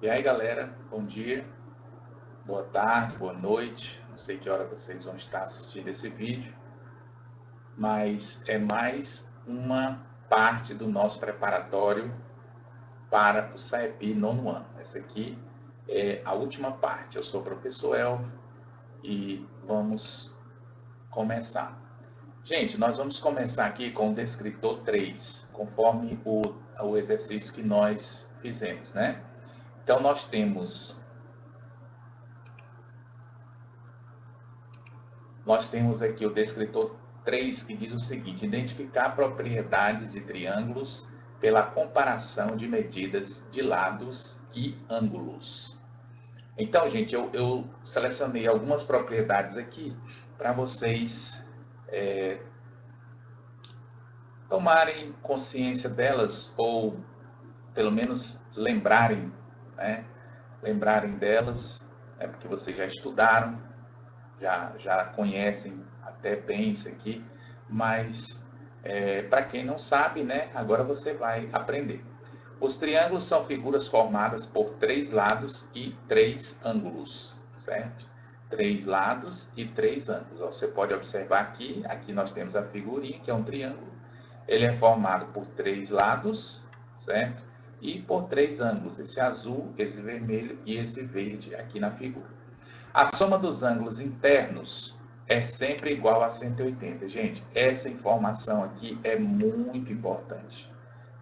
E aí, galera, bom dia, boa tarde, boa noite. Não sei que hora vocês vão estar assistindo esse vídeo, mas é mais uma parte do nosso preparatório para o SAEP nono ano. Essa aqui é a última parte. Eu sou o professor Elvio e vamos começar. Gente, nós vamos começar aqui com o descritor 3, conforme o exercício que nós fizemos, né? Então, nós temos aqui o descritor 3, que diz o seguinte: identificar propriedades de triângulos pela comparação de medidas de lados e ângulos. Então, gente, eu selecionei algumas propriedades aqui para vocês tomarem consciência delas, ou pelo menos lembrarem, né? Lembrarem delas, né? Porque vocês já estudaram, já conhecem até bem isso aqui, mas para quem não sabe, né, agora você vai aprender. Os triângulos são figuras formadas por 3 lados e 3 ângulos, certo? 3 lados e 3 ângulos. Você pode observar aqui nós temos a figurinha, que é um triângulo. Ele é formado por 3 lados, certo? E por 3 ângulos, esse azul, esse vermelho e esse verde aqui na figura. A soma dos ângulos internos é sempre igual a 180. Gente, essa informação aqui é muito importante,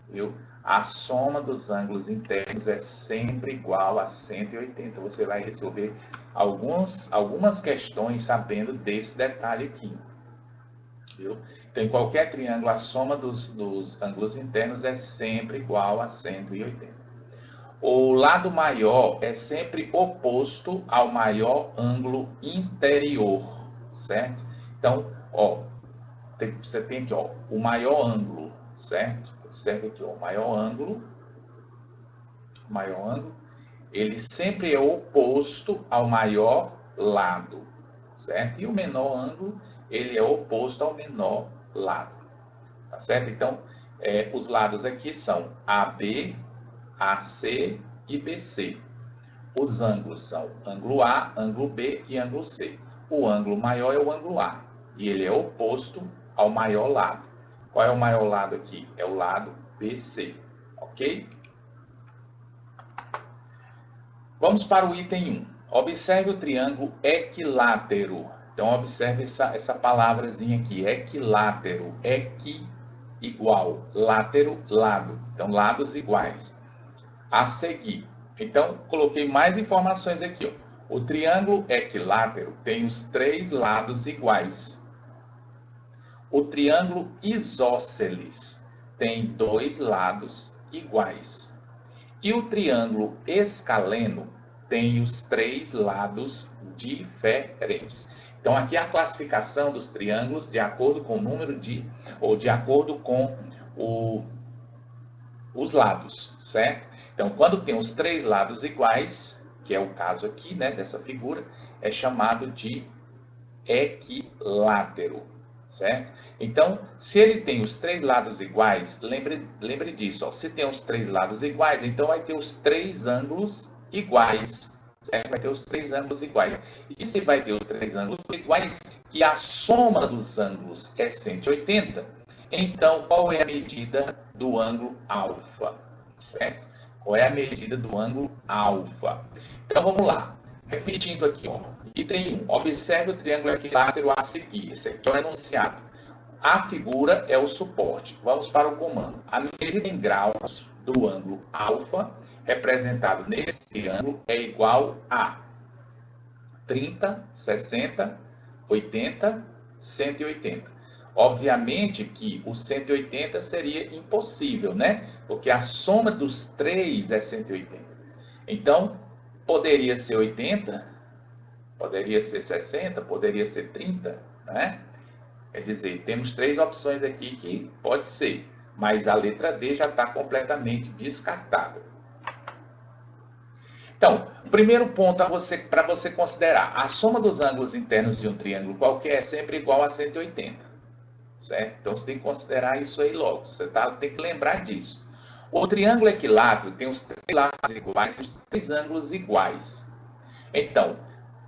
viu? A soma dos ângulos internos é sempre igual a 180. Você vai resolver algumas questões sabendo desse detalhe aqui, viu? Então, em qualquer triângulo, a soma dos ângulos internos é sempre igual a 180. O lado maior é sempre oposto ao maior ângulo interior, certo? Então, ó, você tem aqui, ó, o maior ângulo, certo? Observe aqui, ó, o maior ângulo, ele sempre é oposto ao maior lado, certo? E o menor ângulo, ele é oposto ao menor lado, tá certo? Então, os lados aqui são AB, AC e BC. Os ângulos são ângulo A, ângulo B e ângulo C. O ângulo maior é o ângulo A e ele é oposto ao maior lado. Qual é o maior lado aqui? É o lado BC, ok? Vamos para o item 1. Observe o triângulo equilátero. Então, observe essa palavrazinha aqui, equilátero, equi, igual, látero, lado. Então, lados iguais. A seguir. Então, coloquei mais informações aqui. Ó. O triângulo equilátero tem os 3 lados iguais. O triângulo isósceles tem 2 lados iguais. E o triângulo escaleno tem os 3 lados diferentes. Então, aqui é a classificação dos triângulos de acordo com o número ou de acordo com os lados, certo? Então, quando tem os 3 lados iguais, que é o caso aqui, né, dessa figura, é chamado de equilátero, certo? Então, se ele tem os 3 lados iguais, lembre disso, ó, se tem os 3 lados iguais, então vai ter os 3 ângulos iguais, certo? Vai ter os 3 ângulos iguais. E se vai ter os 3 ângulos iguais e a soma dos ângulos é 180, então qual é a medida do ângulo alfa, certo? Qual é a medida do ângulo alfa? Então, vamos lá. Repetindo aqui, ó. Item 1. Observe o triângulo equilátero a seguir. Esse aqui é o enunciado. A figura é o suporte. Vamos para o comando. A medida em graus do ângulo alfa, representado nesse triângulo, é igual a 30, 60, 80, 180. Obviamente que o 180 seria impossível, né? Porque a soma dos 3 é 180. Então, poderia ser 80, poderia ser 60, poderia ser 30, né? Quer dizer, temos 3 opções aqui que pode ser, mas a letra D já está completamente descartada. Então, o primeiro ponto para você considerar, a soma dos ângulos internos de um triângulo qualquer é sempre igual a 180, certo? Então, você tem que considerar isso aí logo, você tem que lembrar disso. O triângulo equilátero tem os três lados iguais e os três ângulos iguais. Então,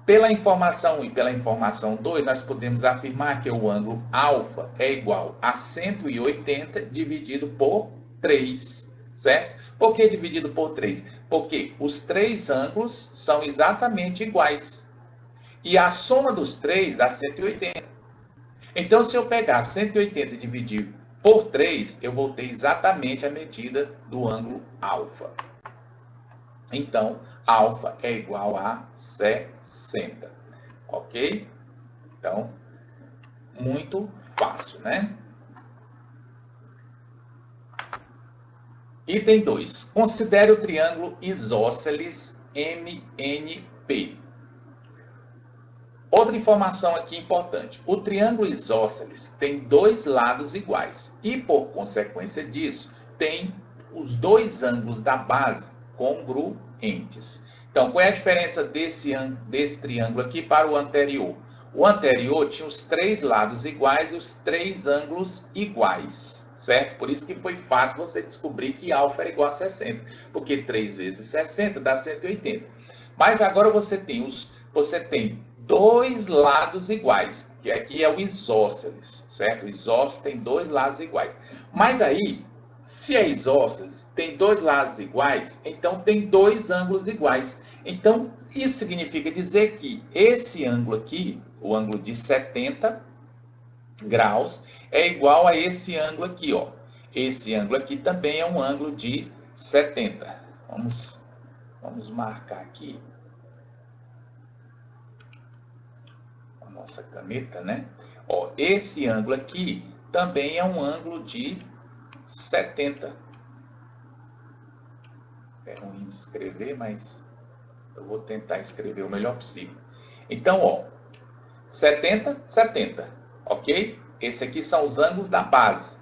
pela informação 1 e pela informação 2, nós podemos afirmar que o ângulo alfa é igual a 180 dividido por 3, certo? Por que dividido por 3? Porque os três ângulos são exatamente iguais. E a soma dos três dá 180. Então, se eu pegar 180 e dividir por 3, eu vou ter exatamente a medida do ângulo alfa. Então, alfa é igual a 60. Ok? Então, muito fácil, né? Item 2. Considere o triângulo isósceles MNP. Outra informação aqui importante. O triângulo isósceles tem dois lados iguais e, por consequência disso, tem os dois ângulos da base congruentes. Então, qual é a diferença desse triângulo aqui para o anterior? O anterior tinha os três lados iguais e os três ângulos iguais, certo? Por isso que foi fácil você descobrir que alfa era igual a 60, porque 3 vezes 60 dá 180. Mas agora você tem dois lados iguais, que aqui é o isósceles, certo? O isósceles tem dois lados iguais. Mas aí, se é isósceles, tem dois lados iguais, então tem dois ângulos iguais. Então, isso significa dizer que esse ângulo aqui, o ângulo de 70 graus, é igual a esse ângulo aqui, ó. Esse ângulo aqui também é um ângulo de 70. Vamos marcar aqui. Nossa caneta, né? Ó, esse ângulo aqui também é um ângulo de 70. É ruim de escrever, mas eu vou tentar escrever o melhor possível. Então, ó, 70, 70, ok? Esse aqui são os ângulos da base,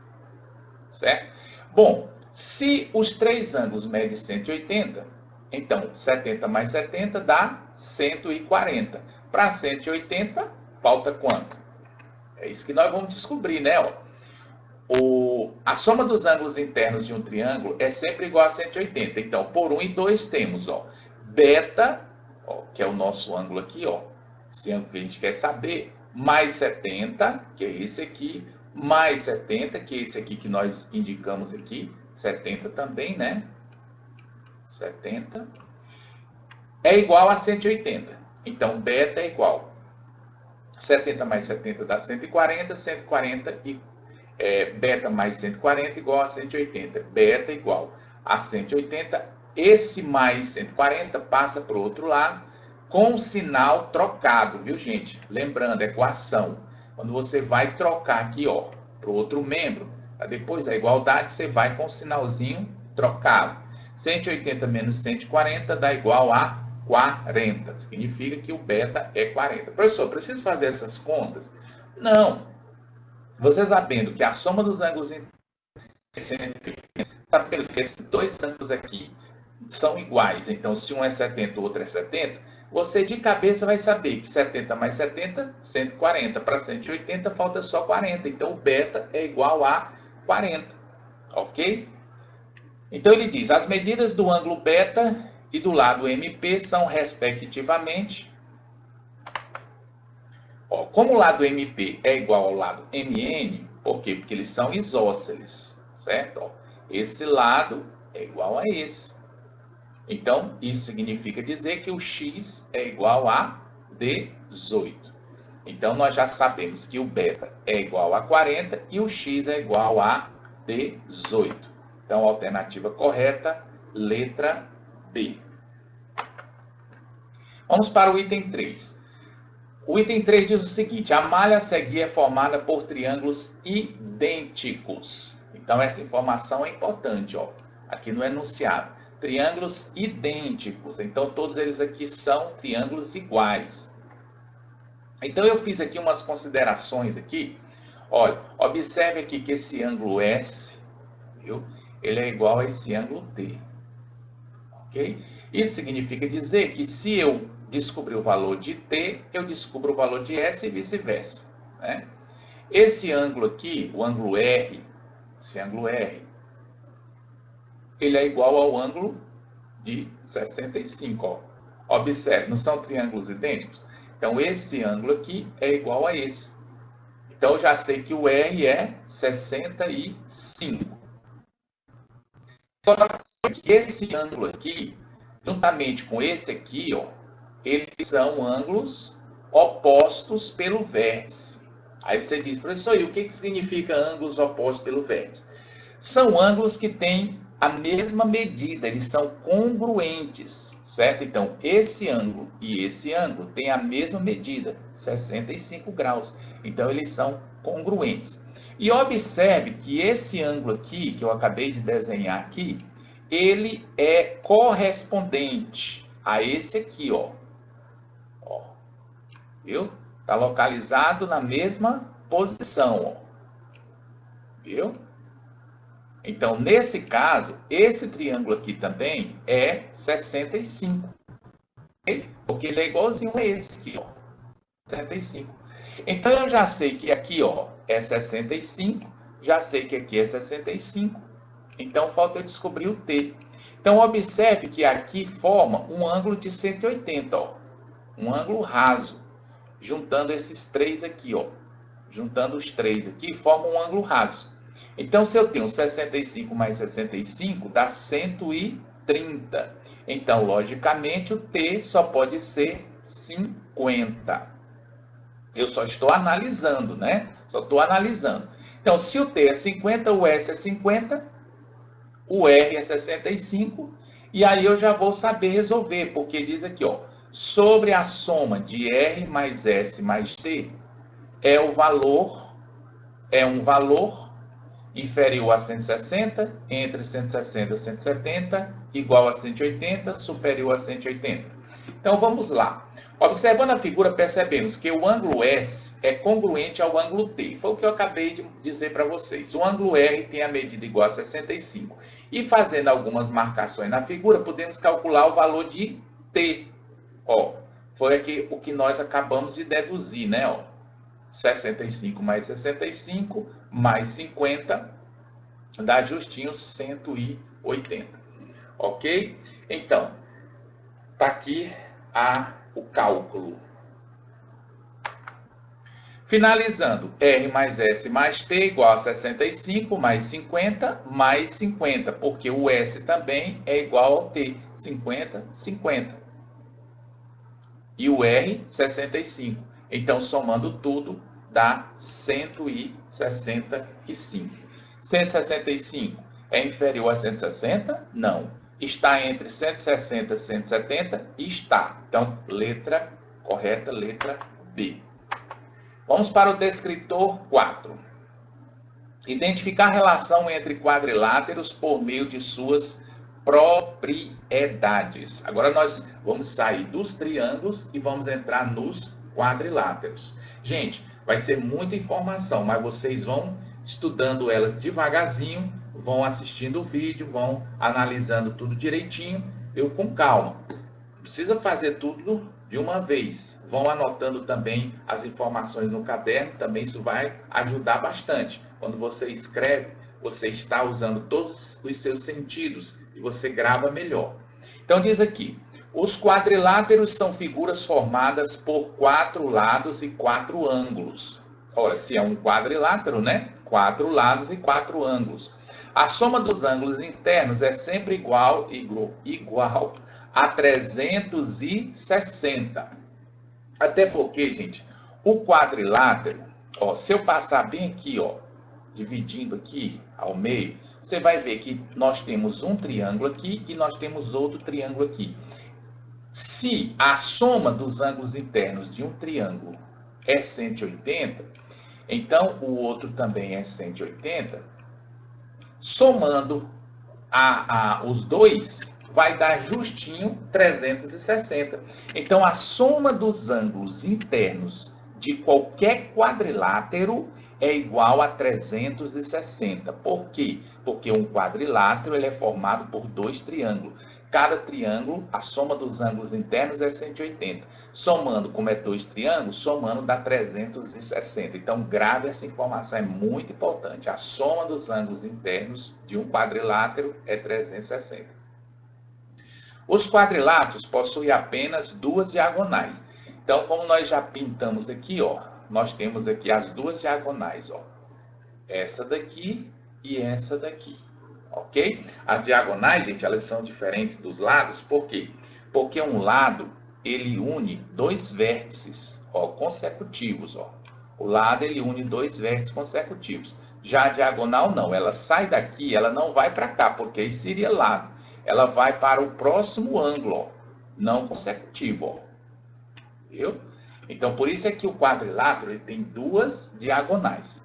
certo? Bom, se os três ângulos medem 180, então 70 mais 70 dá 140. Para 180, falta quanto? É isso que nós vamos descobrir, né? A soma dos ângulos internos de um triângulo é sempre igual a 180. Então, por 1 e 2 temos, ó, beta, ó, que é o nosso ângulo aqui, ó, esse ângulo que a gente quer saber, mais 70, que é esse aqui, mais 70, que é esse aqui que nós indicamos aqui, 70 também, né? 70 é igual a 180. Então, beta é igual 70 mais 70 dá 140, 140 e beta mais 140 igual a 180. Beta igual a 180. Esse mais 140 passa para o outro lado com o sinal trocado, viu, gente? Lembrando, equação. Quando você vai trocar aqui, ó, para o outro membro, depois da igualdade, você vai com o sinalzinho trocado. 180 menos 140 dá igual a 40. Significa que o beta é 40. Professor, preciso fazer essas contas? Não. Você sabendo que a soma dos ângulos é 180, sabendo que esses dois ângulos aqui são iguais, então se um é 70 o outro é 70, você de cabeça vai saber que 70 mais 70, 140. Para 180 falta só 40. Então o beta é igual a 40. Ok? Então ele diz, as medidas do ângulo beta e do lado MP são, respectivamente, ó, como o lado MP é igual ao lado MN, por quê? Porque eles são isósceles, certo? Ó, esse lado é igual a esse. Então, isso significa dizer que o x é igual a 18. Então, nós já sabemos que o beta é igual a 40 e o x é igual a 18. Então, a alternativa correta, letra D. Vamos para o item 3. O item 3 diz o seguinte, a malha a seguir é formada por triângulos idênticos. Então, essa informação é importante, ó, aqui no enunciado. Triângulos idênticos. Então, todos eles aqui são triângulos iguais. Então, eu fiz aqui umas considerações aqui. Olha, observe aqui que esse ângulo S, viu? Ele é igual a esse ângulo T. Ok? Isso significa dizer que se eu descobrir o valor de T, eu descubro o valor de S e vice-versa, né? Esse ângulo aqui, o ângulo R, esse ângulo R, ele é igual ao ângulo de 65, ó. Observe, não são triângulos idênticos? Então, esse ângulo aqui é igual a esse. Então, eu já sei que o R é 65. Agora, esse ângulo aqui, juntamente com esse aqui, ó, eles são ângulos opostos pelo vértice. Aí você diz, professor, e o que significa ângulos opostos pelo vértice? São ângulos que têm a mesma medida, eles são congruentes, certo? Então, esse ângulo e esse ângulo têm a mesma medida, 65 graus. Então, eles são congruentes. E observe que esse ângulo aqui, que eu acabei de desenhar aqui, ele é correspondente a esse aqui, ó. Viu? Está localizado na mesma posição, ó. Viu? Então, nesse caso, esse triângulo aqui também é 65. Porque ele é igualzinho a esse aqui, ó. 65. Então, eu já sei que aqui, ó, é 65. Já sei que aqui é 65. Então, falta eu descobrir o T. Então, observe que aqui forma um ângulo de 180, ó. Um ângulo raso. Juntando esses três aqui, ó. Juntando os três aqui, forma um ângulo raso. Então, se eu tenho 65 mais 65, dá 130. Então, logicamente, o T só pode ser 50. Eu só estou analisando, né? Só estou analisando. Então, se o T é 50, o S é 50, o R é 65, e aí eu já vou saber resolver, porque diz aqui, ó, sobre a soma de R mais S mais T, é um valor inferior a 160, entre 160 e 170, igual a 180, superior a 180. Então, vamos lá. Observando a figura, percebemos que o ângulo S é congruente ao ângulo T. Foi o que eu acabei de dizer para vocês. O ângulo R tem a medida igual a 65. E fazendo algumas marcações na figura, podemos calcular o valor de T. Ó, foi aqui o que nós acabamos de deduzir, né? Ó, 65 mais 65 mais 50 dá justinho 180. Ok? Então, tá aqui o cálculo. Finalizando, R mais S mais T igual a 65 mais 50 mais 50, porque o S também é igual ao T, 50, 50. E o R, 65. Então, somando tudo, dá 165. 165 é inferior a 160? Não. Está entre 160 e 170? Está. Então, letra correta, letra B. Vamos para o descritor 4. Identificar a relação entre quadriláteros por meio de suas propriedades. Agora nós vamos sair dos triângulos e vamos entrar nos quadriláteros. Gente, vai ser muita informação, mas vocês vão estudando elas devagarzinho, vão assistindo o vídeo, vão analisando tudo direitinho, eu com calma. Não precisa fazer tudo de uma vez. Vão anotando também as informações no caderno, também isso vai ajudar bastante. Quando você escreve, você está usando todos os seus sentidos e você grava melhor. Então diz aqui, os quadriláteros são figuras formadas por 4 lados e 4 ângulos. Ora, se é um quadrilátero, né? 4 lados e 4 ângulos. A soma dos ângulos internos é sempre igual a 360. Até porque, gente, o quadrilátero, ó, se eu passar bem aqui, ó, dividindo aqui ao meio, você vai ver que nós temos um triângulo aqui e nós temos outro triângulo aqui. Se a soma dos ângulos internos de um triângulo é 180, então o outro também é 180, somando os dois, vai dar justinho 360. Então, a soma dos ângulos internos de qualquer quadrilátero é igual a 360. Por quê? Porque um quadrilátero ele é formado por 2 triângulos. cada triângulo, a soma dos ângulos internos é 180. Somando, como é 2 triângulos, somando dá 360. Então, grave essa informação, é muito importante. A soma dos ângulos internos de um quadrilátero é 360. Os quadriláteros possuem apenas duas diagonais. Então, como nós já pintamos aqui, ó, nós temos aqui as duas diagonais, ó. Essa daqui e essa daqui, ok? As diagonais, gente, elas são diferentes dos lados, por quê? Porque um lado, ele une dois vértices, ó, consecutivos, ó. O lado, ele une dois vértices consecutivos. Já a diagonal, não. Ela sai daqui, ela não vai para cá, porque aí seria lado. Ela vai para o próximo ângulo, ó, não consecutivo, ó. Viu? Então, por isso é que o quadrilátero ele tem duas diagonais.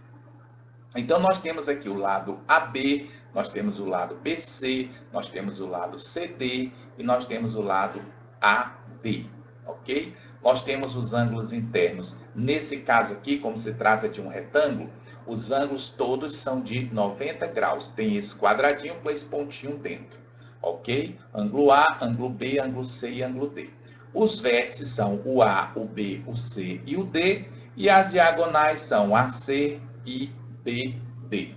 Então, nós temos aqui o lado AB, nós temos o lado BC, nós temos o lado CD e nós temos o lado AD, ok? Nós temos os ângulos internos. Nesse caso aqui, como se trata de um retângulo, os ângulos todos são de 90 graus. Tem esse quadradinho com esse pontinho dentro, ok? Ângulo A, ângulo B, ângulo C e ângulo D. Os vértices são o A, o B, o C e o D, e as diagonais são AC e BD.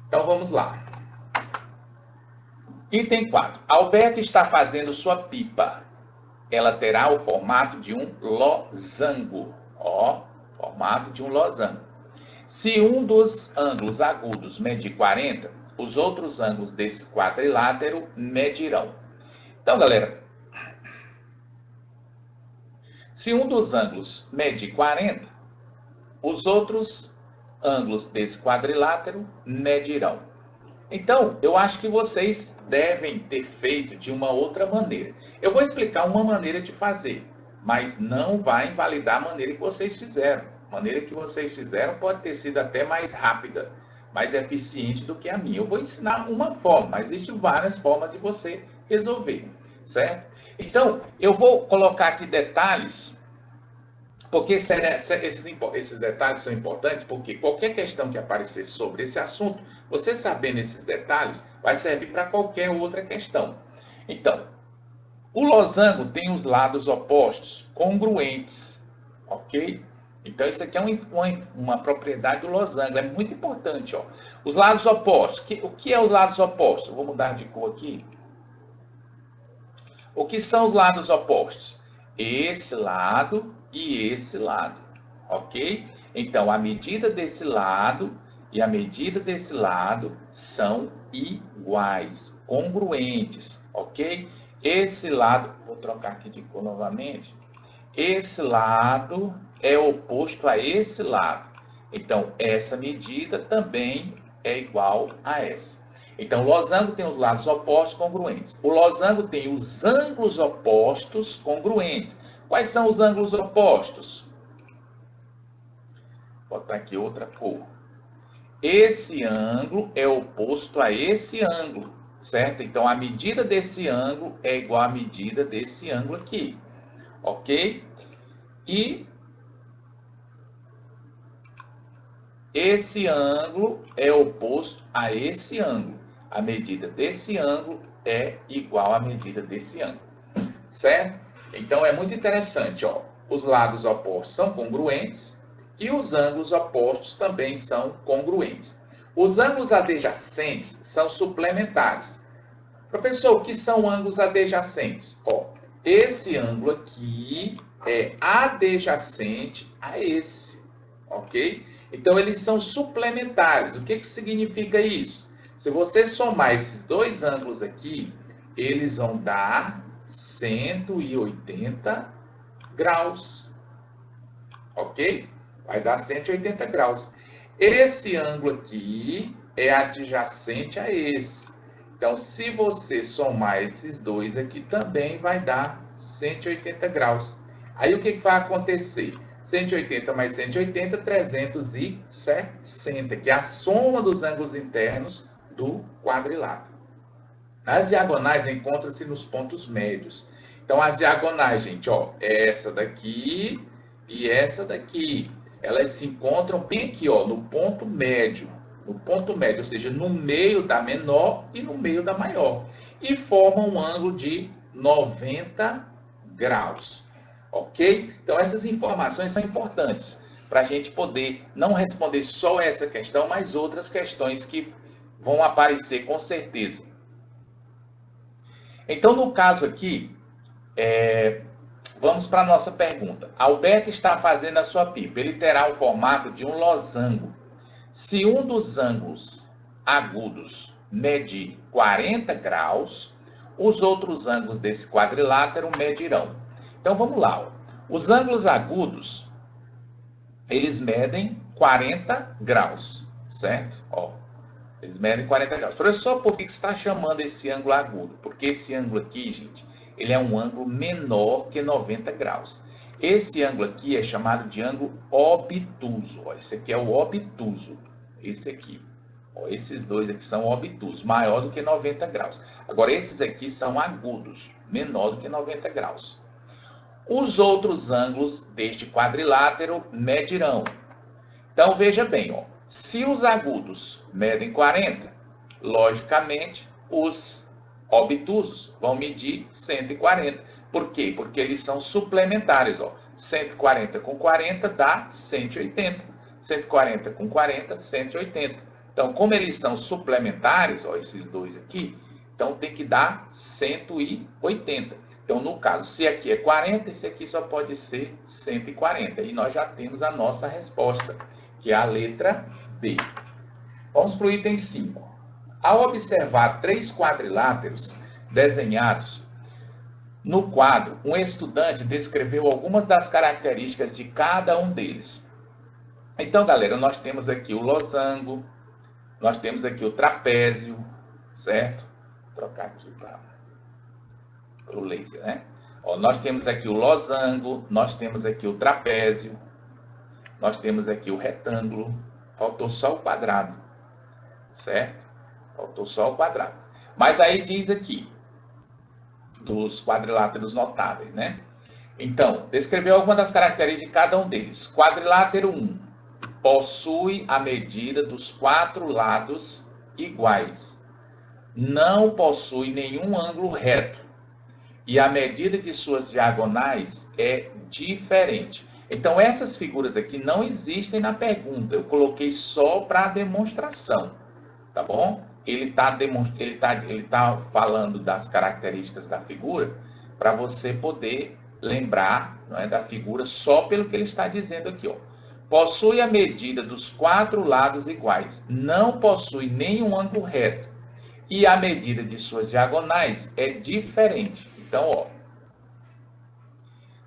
Então vamos lá. Item 4. Alberto está fazendo sua pipa. Ela terá o formato de um losango. Ó, formato de um losango. Se um dos ângulos agudos medir 40, os outros ângulos desse quadrilátero medirão. Então, galera, se um dos ângulos medir 40, os outros ângulos desse quadrilátero medirão. Então, eu acho que vocês devem ter feito de uma outra maneira. Eu vou explicar uma maneira de fazer, mas não vai invalidar a maneira que vocês fizeram. A maneira que vocês fizeram pode ter sido até mais rápida, mais eficiente do que a minha. Eu vou ensinar uma forma, mas existem várias formas de você resolver, certo? Então, eu vou colocar aqui detalhes, porque esses detalhes são importantes, porque qualquer questão que aparecer sobre esse assunto, você sabendo esses detalhes, vai servir para qualquer outra questão. Então, o losango tem os lados opostos congruentes, ok? Então, isso aqui é uma propriedade do losango, é muito importante, ó. Os lados opostos, o que é os lados opostos? Vou mudar de cor aqui. O que são os lados opostos? Esse lado e esse lado, ok? Então, a medida desse lado e a medida desse lado são iguais, congruentes, ok? Esse lado, vou trocar aqui de cor novamente, esse lado é oposto a esse lado. Então, essa medida também é igual a essa. Então, o losango tem os lados opostos congruentes. O losango tem os ângulos opostos congruentes. Quais são os ângulos opostos? Vou botar aqui outra cor. Esse ângulo é oposto a esse ângulo, certo? Então, a medida desse ângulo é igual à medida desse ângulo aqui, ok? E esse ângulo é oposto a esse ângulo. A medida desse ângulo é igual à medida desse ângulo, certo? Então, é muito interessante, ó. Os lados opostos são congruentes e os ângulos opostos também são congruentes. Os ângulos adjacentes são suplementares. Professor, o que são ângulos adjacentes? Ó, esse ângulo aqui é adjacente a esse, ok? Então, eles são suplementares. O que significa isso? Se você somar esses dois ângulos aqui, eles vão dar 180 graus, ok? Vai dar 180 graus. Esse ângulo aqui é adjacente a esse. Então, se você somar esses dois aqui, também vai dar 180 graus. Aí, o que vai acontecer? 180 mais 180, 360, que é a soma dos ângulos internos do quadrilátero. As diagonais encontram-se nos pontos médios. Então, as diagonais, gente, ó, essa daqui e essa daqui, elas se encontram bem aqui, ó, no ponto médio, no ponto médio, ou seja, no meio da menor e no meio da maior, e formam um ângulo de 90 graus, ok? Então, essas informações são importantes para a gente poder não responder só essa questão, mas outras questões que vão aparecer com certeza. Então, no caso aqui, vamos para a nossa pergunta. Alberto está fazendo a sua pipa. Ele terá o formato de um losango. Se um dos ângulos agudos medir 40 graus, os outros ângulos desse quadrilátero medirão. Então, vamos lá. Ó. Os ângulos agudos, eles medem 40 graus, certo? Ó, eles medem 40 graus. Professor, por que você está chamando esse ângulo agudo? Porque esse ângulo aqui, gente, ele é um ângulo menor que 90 graus. Esse ângulo aqui é chamado de ângulo obtuso. Ó, esse aqui é o obtuso. Esse aqui. Ó, esses dois aqui são obtusos, maior do que 90 graus. Agora, esses aqui são agudos, menor do que 90 graus. Os outros ângulos deste quadrilátero medirão. Então, veja bem, ó, se os agudos medem 40, logicamente, os obtusos vão medir 140. Por quê? Porque eles são suplementares. Ó. 140 com 40 dá 180. 140 com 40, 180. Então, como eles são suplementares, ó, esses dois aqui, então tem que dar 180. Então, no caso, se aqui é 40, esse aqui só pode ser 140. E nós já temos a nossa resposta, que é a letra D. Vamos para o item 5. Ao observar 3 quadriláteros desenhados no quadro, um estudante descreveu algumas das características de cada um deles. Então, galera, nós temos aqui o losango, nós temos aqui o trapézio, certo? Vou trocar aqui para o laser, né? Ó, nós temos aqui o losango, nós temos aqui o trapézio, nós temos aqui o retângulo, faltou só o quadrado, certo? Faltou só o quadrado. Mas aí diz aqui, dos quadriláteros notáveis, né? Então, descreveu algumas das características de cada um deles. Quadrilátero 1, possui a medida dos 4 lados iguais. Não possui nenhum ângulo reto. E a medida de suas diagonais é diferente. Então, essas figuras aqui não existem na pergunta. Eu coloquei só para demonstração, tá bom? Ele tá falando das características da figura para você poder lembrar, não é, da figura só pelo que ele está dizendo aqui. Ó. Possui a medida dos 4 lados iguais. Não possui nenhum ângulo reto. E a medida de suas diagonais é diferente. Então, ó,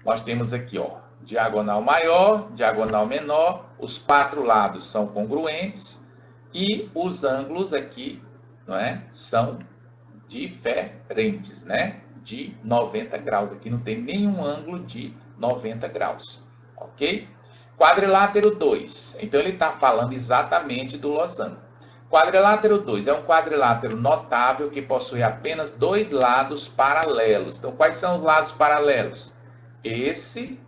nós temos aqui, ó, diagonal maior, diagonal menor, os 4 lados são congruentes e os ângulos aqui, não é, são diferentes, né, de 90 graus. Aqui não tem nenhum ângulo de 90 graus, ok? Quadrilátero 2, então ele está falando exatamente do losango. Quadrilátero 2 é um quadrilátero notável que possui apenas 2 lados paralelos. Então, quais são os lados paralelos? Esse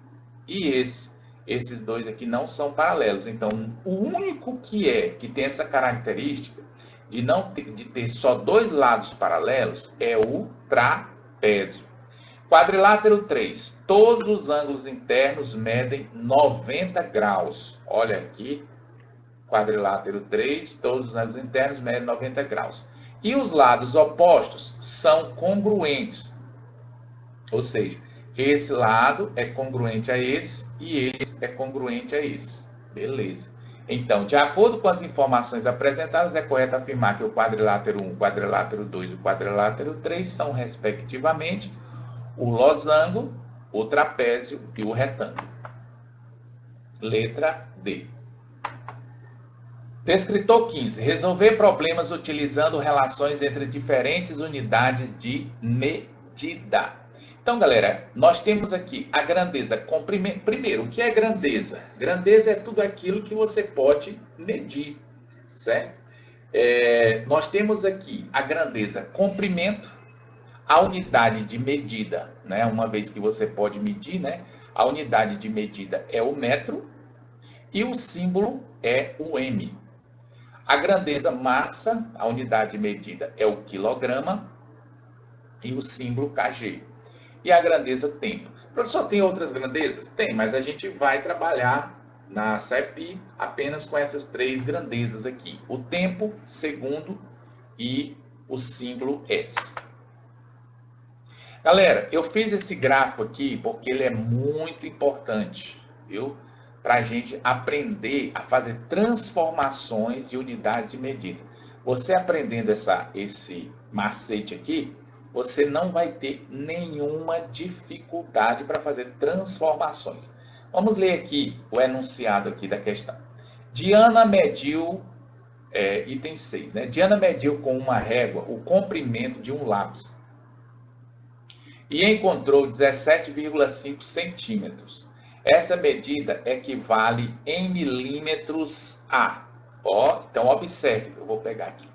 e esse. Esses dois aqui não são paralelos. Então, o único que tem essa característica de ter só 2 lados paralelos é o trapézio. Quadrilátero 3. Todos os ângulos internos medem 90 graus. Olha aqui. Quadrilátero 3, todos os ângulos internos medem 90 graus. E os lados opostos são congruentes. Ou seja, esse lado é congruente a esse e esse é congruente a esse. Beleza. Então, de acordo com as informações apresentadas, é correto afirmar que o quadrilátero 1, o quadrilátero 2 e o quadrilátero 3 são, respectivamente, o losango, o trapézio e o retângulo. Letra D. Descritor 15. Resolver problemas utilizando relações entre diferentes unidades de medida. Então, galera, nós temos aqui a grandeza. Primeiro, o que é grandeza? Grandeza é tudo aquilo que você pode medir, certo? Nós temos aqui a grandeza comprimento, a unidade de medida, né? Uma vez que você pode medir, né? A unidade de medida é o metro e o símbolo é o M. A grandeza massa, a unidade de medida é o quilograma e o símbolo kg. E a grandeza tempo. Professor, tem outras grandezas? Tem, mas a gente vai trabalhar na CEPI apenas com essas 3 grandezas aqui. O tempo, segundo e o símbolo S. Galera, eu fiz esse gráfico aqui porque ele é muito importante, viu? Para a gente aprender a fazer transformações de unidades de medida. Você aprendendo esse macete aqui, você não vai ter nenhuma dificuldade para fazer transformações. Vamos ler aqui o enunciado aqui da questão. Diana mediu, item 6, né? Diana mediu com uma régua o comprimento de um lápis e encontrou 17,5 centímetros. Essa medida equivale em milímetros a. Ó, então observe, eu vou pegar aqui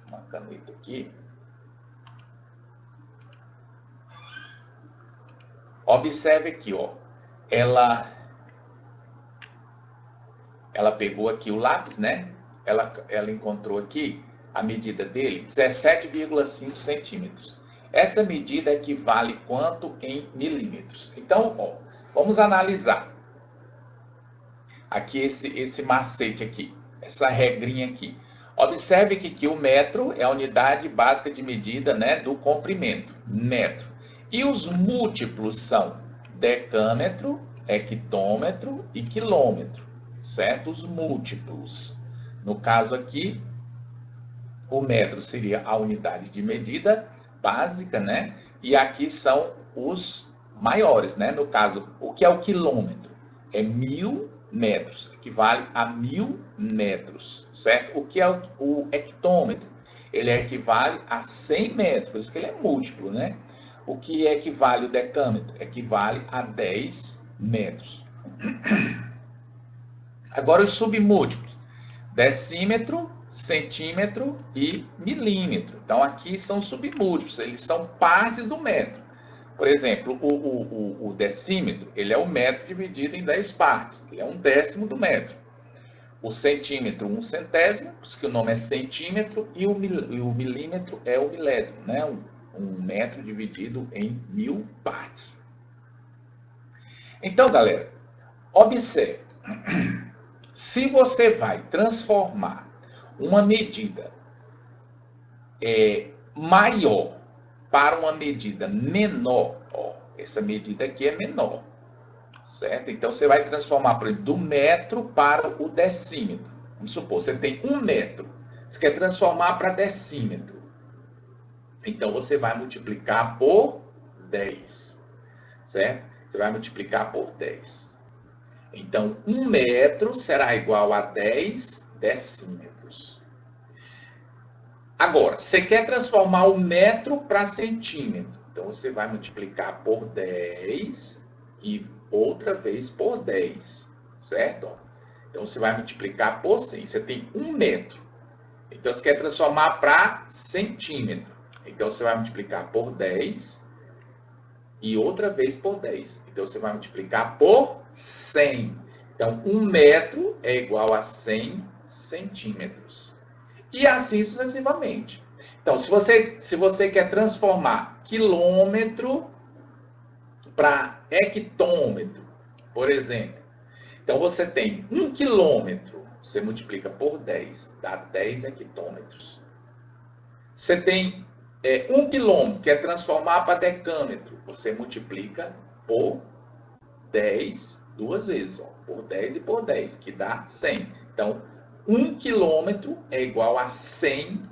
uma caneta aqui. Observe aqui, ó. Ela pegou aqui o lápis, né? Ela encontrou aqui a medida dele, 17,5 centímetros. Essa medida equivale quanto em milímetros? Então, ó, vamos analisar aqui esse macete aqui, essa regrinha aqui. Observe que aqui o metro é a unidade básica de medida, né, do comprimento, metro. E os múltiplos são decâmetro, hectômetro e quilômetro, certo? Os múltiplos. No caso aqui, o metro seria a unidade de medida básica, né? E aqui são os maiores, né? No caso, o que é o quilômetro? É 1000 metros, equivale a 1000 metros, certo? O que é o hectômetro? Ele equivale a 100 metros, por isso que ele é múltiplo, né? O que equivale o decâmetro? Equivale a 10 metros. Agora os submúltiplos. Decímetro, centímetro e milímetro. Então, aqui são submúltiplos, eles são partes do metro. Por exemplo, o decímetro, ele é o metro dividido em 10 partes, ele é 1/10 do metro. O centímetro, 1/100, que o nome é centímetro, e o milímetro é o milésimo, né? Um metro dividido em 1000 partes. Então, galera, observe. Se você vai transformar uma medida maior para uma medida menor, ó, essa medida aqui é menor, certo? Então, você vai transformar, por exemplo, do metro para o decímetro. Vamos supor, você tem 1 metro, você quer transformar para decímetro. Então, você vai multiplicar por 10, certo? Você vai multiplicar por 10. Então, 1 metro será igual a 10 decímetros. Agora, você quer transformar o metro para centímetro. Então, você vai multiplicar por 10 e outra vez por 10, certo? Então, você vai multiplicar por 100. Você tem 1 metro. Então, você quer transformar para centímetro. Então, você vai multiplicar por 10 e outra vez por 10. Então, você vai multiplicar por 100. Então, 1 metro é igual a 100 centímetros. E assim sucessivamente. Então, se você quer transformar quilômetro para hectômetro, por exemplo. Então, você tem 1 quilômetro, você multiplica por 10, dá 10 hectômetros. Você tem 1 quilômetro, quer transformar para decâmetro, você multiplica por 10 duas vezes, ó, por 10 e por 10, que dá 100. Então, 1 quilômetro é igual a 100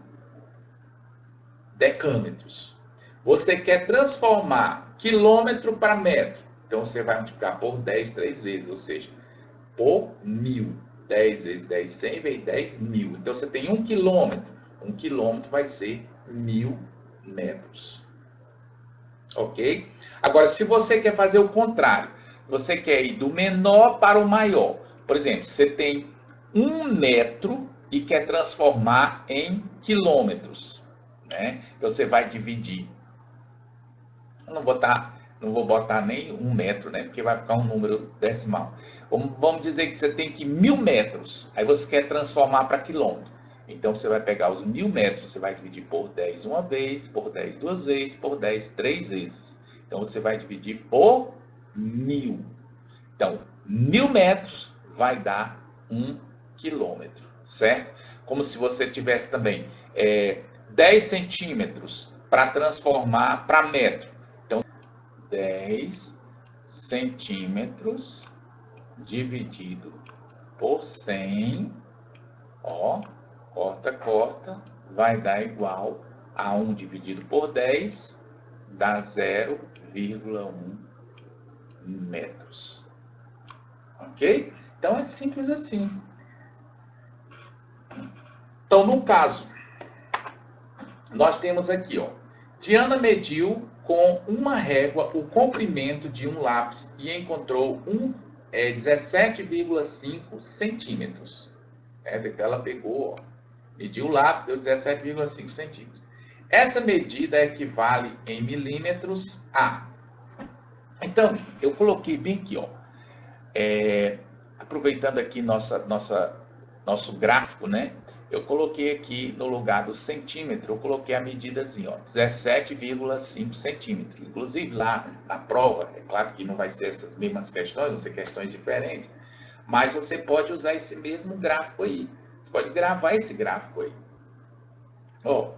decâmetros. Você quer transformar quilômetro para metro, então você vai multiplicar por 10 3 vezes, ou seja, por 1000. 10 vezes 10, 100 vezes 10, 1000. Então, você tem 1 quilômetro. 1 quilômetro vai ser 1000 metros. Ok? Agora, se você quer fazer o contrário, você quer ir do menor para o maior. Por exemplo, você tem 1 metro e quer transformar em quilômetros, né? Então, você vai dividir. Eu não vou estar não vou botar nem 1 metro, né? Porque vai ficar um número decimal. Vamos dizer que você tem que 1000 metros. Aí você quer transformar para quilômetro. Então você vai pegar os 1000 metros, você vai dividir por 10 uma vez, por 10 duas vezes, por 10 três vezes. Então você vai dividir por 1000. Então, 1000 metros vai dar 1 quilômetro, certo? Como se você tivesse também 10 centímetros para transformar para metro. Então, 10 centímetros dividido por 100, ó, corta, vai dar igual a 1 dividido por 10, dá 0,1 metros. Ok? Então, é simples assim. Então, no caso, nós temos aqui, ó, Diana mediu com uma régua o comprimento de um lápis e encontrou 17,5 centímetros. Então, ela pegou, ó, mediu o lápis, deu 17,5 centímetros. Essa medida equivale em milímetros a... Então, eu coloquei bem aqui, ó, aproveitando aqui nosso gráfico, né? Eu coloquei aqui no lugar do centímetro, eu coloquei a medidazinha, ó, 17,5 centímetros. Inclusive lá na prova, é claro que não vai ser essas mesmas questões, vão ser questões diferentes, mas você pode usar esse mesmo gráfico aí. Você pode gravar esse gráfico aí. Ó,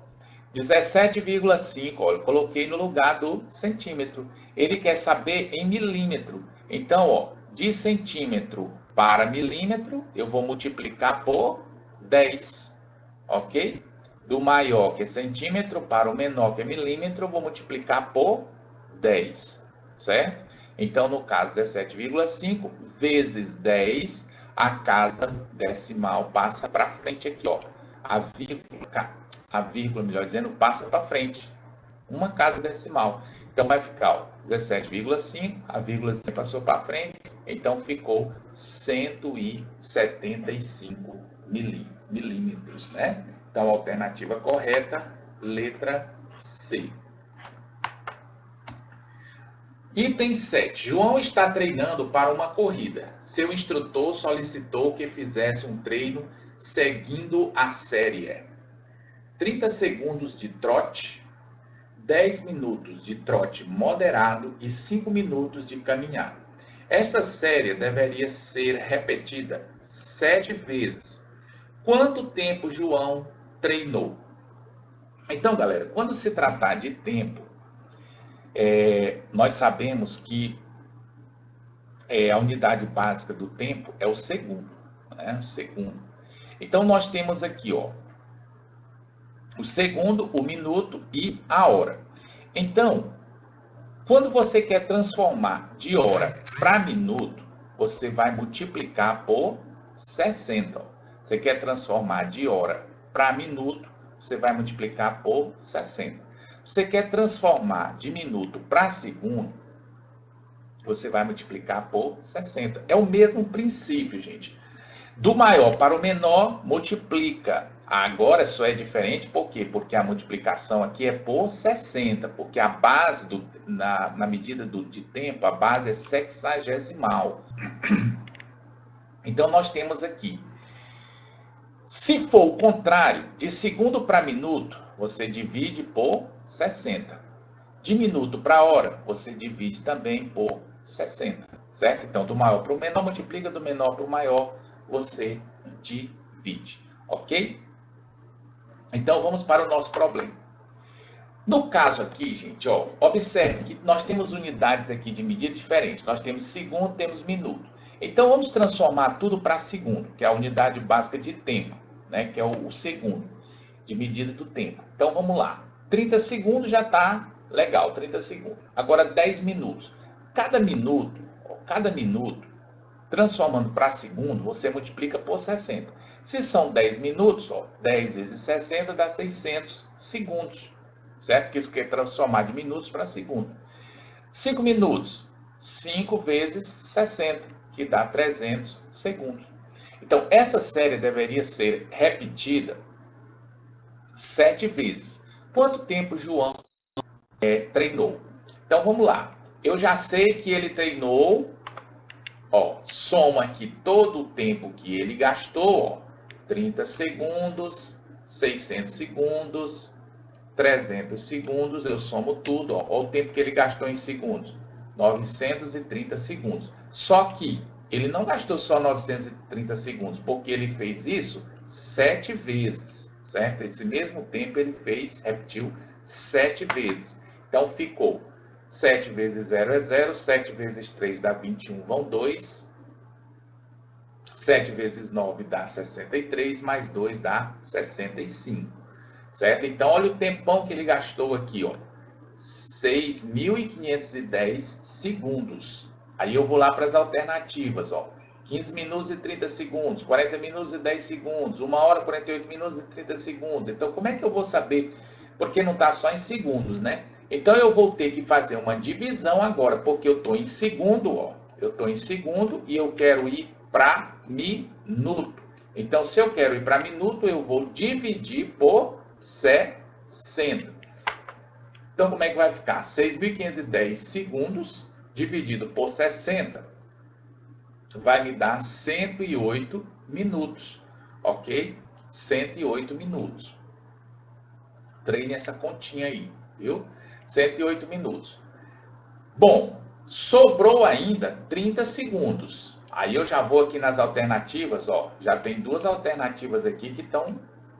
17,5, ó, eu coloquei no lugar do centímetro. Ele quer saber em milímetro. Então, ó, de centímetro para milímetro, eu vou multiplicar por 10, ok? Do maior, que é centímetro, para o menor, que é milímetro, eu vou multiplicar por 10, certo? Então, no caso, 17,5 vezes 10, a casa decimal passa para frente aqui, ó. A vírgula, melhor dizendo, passa para frente. Uma casa decimal. Então, vai ficar, ó, 17,5, a vírgula passou para frente, então ficou 175 milímetros, né? Então, a alternativa correta, letra C. Item 7. João está treinando para uma corrida. Seu instrutor solicitou que fizesse um treino seguindo a série 30 segundos de trote, 10 minutos de trote moderado e 5 minutos de caminhada. Esta série deveria ser repetida 7 vezes. Quanto tempo João treinou? Então, galera, quando se tratar de tempo, nós sabemos que a unidade básica do tempo é o segundo, né? O segundo. Então, nós temos aqui, ó, o segundo, o minuto e a hora. Então, quando você quer transformar de hora para minuto, você vai multiplicar por 60. Você quer transformar de hora para minuto, você vai multiplicar por 60. Você quer transformar de minuto para segundo, você vai multiplicar por 60. É o mesmo princípio, gente. Do maior para o menor, multiplica. Agora só é diferente, por quê? Porque a multiplicação aqui é por 60, porque a base, na medida de tempo, a base é sexagesimal. Então, nós temos aqui, se for o contrário, de segundo para minuto, você divide por 60. De minuto para hora, você divide também por 60, certo? Então, do maior para o menor, multiplica, do menor para o maior, você divide, ok? Então, vamos para o nosso problema. No caso aqui, gente, ó, observe que nós temos unidades aqui de medida diferentes. Nós temos segundo, temos minuto. Então, vamos transformar tudo para segundo, que é a unidade básica de tempo, né? Que é o segundo, de medida do tempo. Então, vamos lá. 30 segundos já está legal, 30 segundos. Agora, 10 minutos. Cada minuto, transformando para segundo, você multiplica por 60. Se são 10 minutos, ó, 10 vezes 60 dá 600 segundos, certo? Porque isso quer transformar de minutos para segundo. 5 minutos, 5 vezes 60, que dá 300 segundos. Então, essa série deveria ser repetida 7 vezes. Quanto tempo João treinou? Então, vamos lá. eu já sei que ele treinou, ó, soma aqui todo o tempo que ele gastou, ó, 30 segundos, 600 segundos, 300 segundos, eu somo tudo, ó, o tempo que ele gastou em segundos, 930 segundos. Só que ele não gastou só 930 segundos, porque ele fez isso 7 vezes, certo? Esse mesmo tempo ele repetiu 7 vezes. Então ficou 7 vezes 0 é 0, 7 vezes 3 dá 21, vão 2. 7 vezes 9 dá 63, mais 2 dá 65, certo? Então, olha o tempão que ele gastou aqui, ó, 6.510 segundos. Aí eu vou lá para as alternativas, ó, 15 minutos e 30 segundos, 40 minutos e 10 segundos, 1 hora, 48 minutos e 30 segundos. Então, como é que eu vou saber? Porque não está só em segundos, né? Então, eu vou ter que fazer uma divisão agora, porque eu estou em segundo, ó, eu estou em segundo e eu quero ir para minuto. Então, se eu quero ir para minuto, eu vou dividir por 60. Então, como é que vai ficar? 6.510 segundos dividido por 60 vai me dar 108 minutos, ok? 108 minutos. Treine essa continha aí, viu? 108 minutos. Bom, sobrou ainda 30 segundos. Aí eu já vou aqui nas alternativas, ó, já tem duas alternativas aqui que estão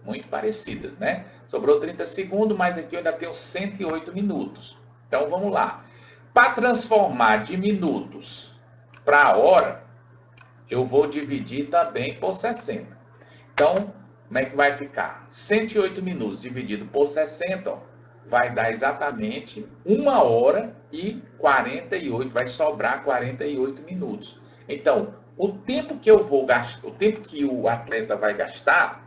muito parecidas, né? Sobrou 30 segundos, mas aqui eu ainda tenho 108 minutos. Então vamos lá. Para transformar de minutos para hora, eu vou dividir também por 60. Então, como é que vai ficar? 108 minutos dividido por 60, ó, vai dar exatamente 1 hora e 48, vai sobrar 48 minutos. Então, o tempo que eu vou gastar, o tempo que o atleta vai gastar,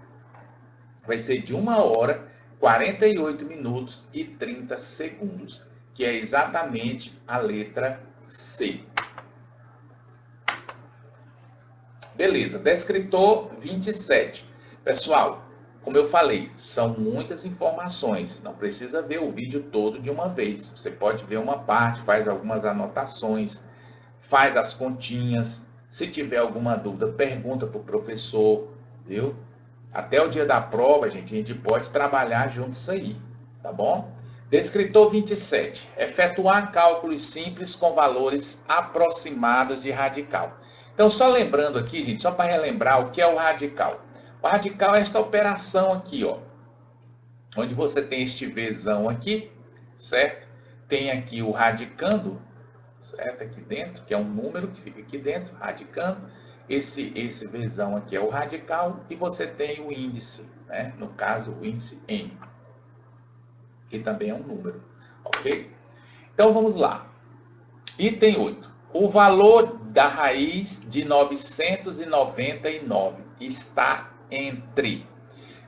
vai ser de 1 hora, 48 minutos e 30 segundos, que é exatamente a letra C. Beleza, descritor 27. Pessoal, como eu falei, são muitas informações, não precisa ver o vídeo todo de uma vez. Você pode ver uma parte, faz algumas anotações, faz as continhas. Se tiver alguma dúvida, pergunta para o professor, viu? Até o dia da prova, gente, a gente pode trabalhar junto isso aí, tá bom? Descritor 27. Efetuar cálculos simples com valores aproximados de radical. Então, só lembrando aqui, gente, só para relembrar o que é o radical. O radical é esta operação aqui, ó, onde você tem este Vzão aqui, certo? Tem aqui o radicando, certo? Aqui dentro, que é um número que fica aqui dentro, radicando. Esse Vzão aqui é o radical e você tem o índice, né? No caso, o índice N, que também é um número, ok? Então, vamos lá. Item 8. O valor da raiz de 999 está entre...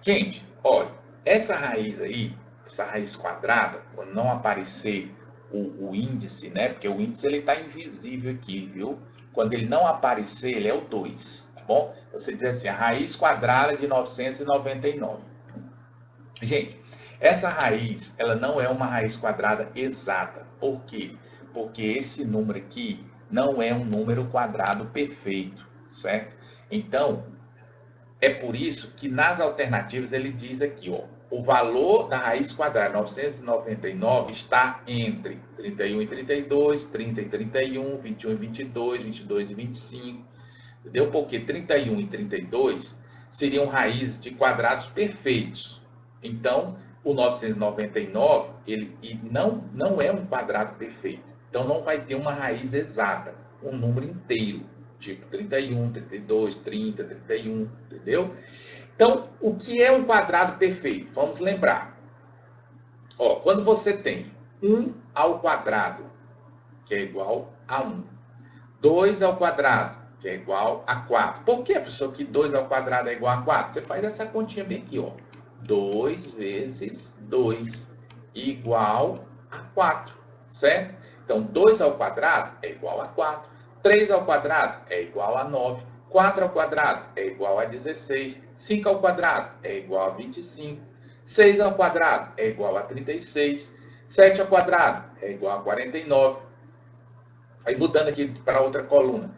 Gente, olha, essa raiz aí, essa raiz quadrada, quando não aparecer o índice, né? Porque o índice ele está invisível aqui, viu? Quando ele não aparecer, ele é o 2, tá bom? Você diz assim, a raiz quadrada de 999. Gente, essa raiz, ela não é uma raiz quadrada exata. Por quê? Porque esse número aqui não é um número quadrado perfeito, certo? Então, é por isso que nas alternativas ele diz aqui, ó, o valor da raiz quadrada 999 está entre 31 e 32, 30 e 31, 21 e 22, 22 e 25, entendeu? Porque 31 e 32 seriam raízes de quadrados perfeitos. Então, o 999, ele não é um quadrado perfeito. Então, não vai ter uma raiz exata, um número inteiro, tipo 31, 32, 30, 31, entendeu? Então, o que é um quadrado perfeito? Vamos lembrar. Ó, quando você tem 1 ao quadrado, que é igual a 1, 2 ao quadrado, que é igual a 4. Por que, professor, que 2 ao quadrado é igual a 4? Você faz essa continha bem aqui, ó. 2 vezes 2 igual a 4, certo? Então, 2 ao quadrado é igual a 4. 3 ao quadrado é igual a 9. 4 ao quadrado é igual a 16. 5 ao quadrado é igual a 25. 6 ao quadrado é igual a 36. 7 ao quadrado é igual a 49. Aí mudando aqui para outra coluna.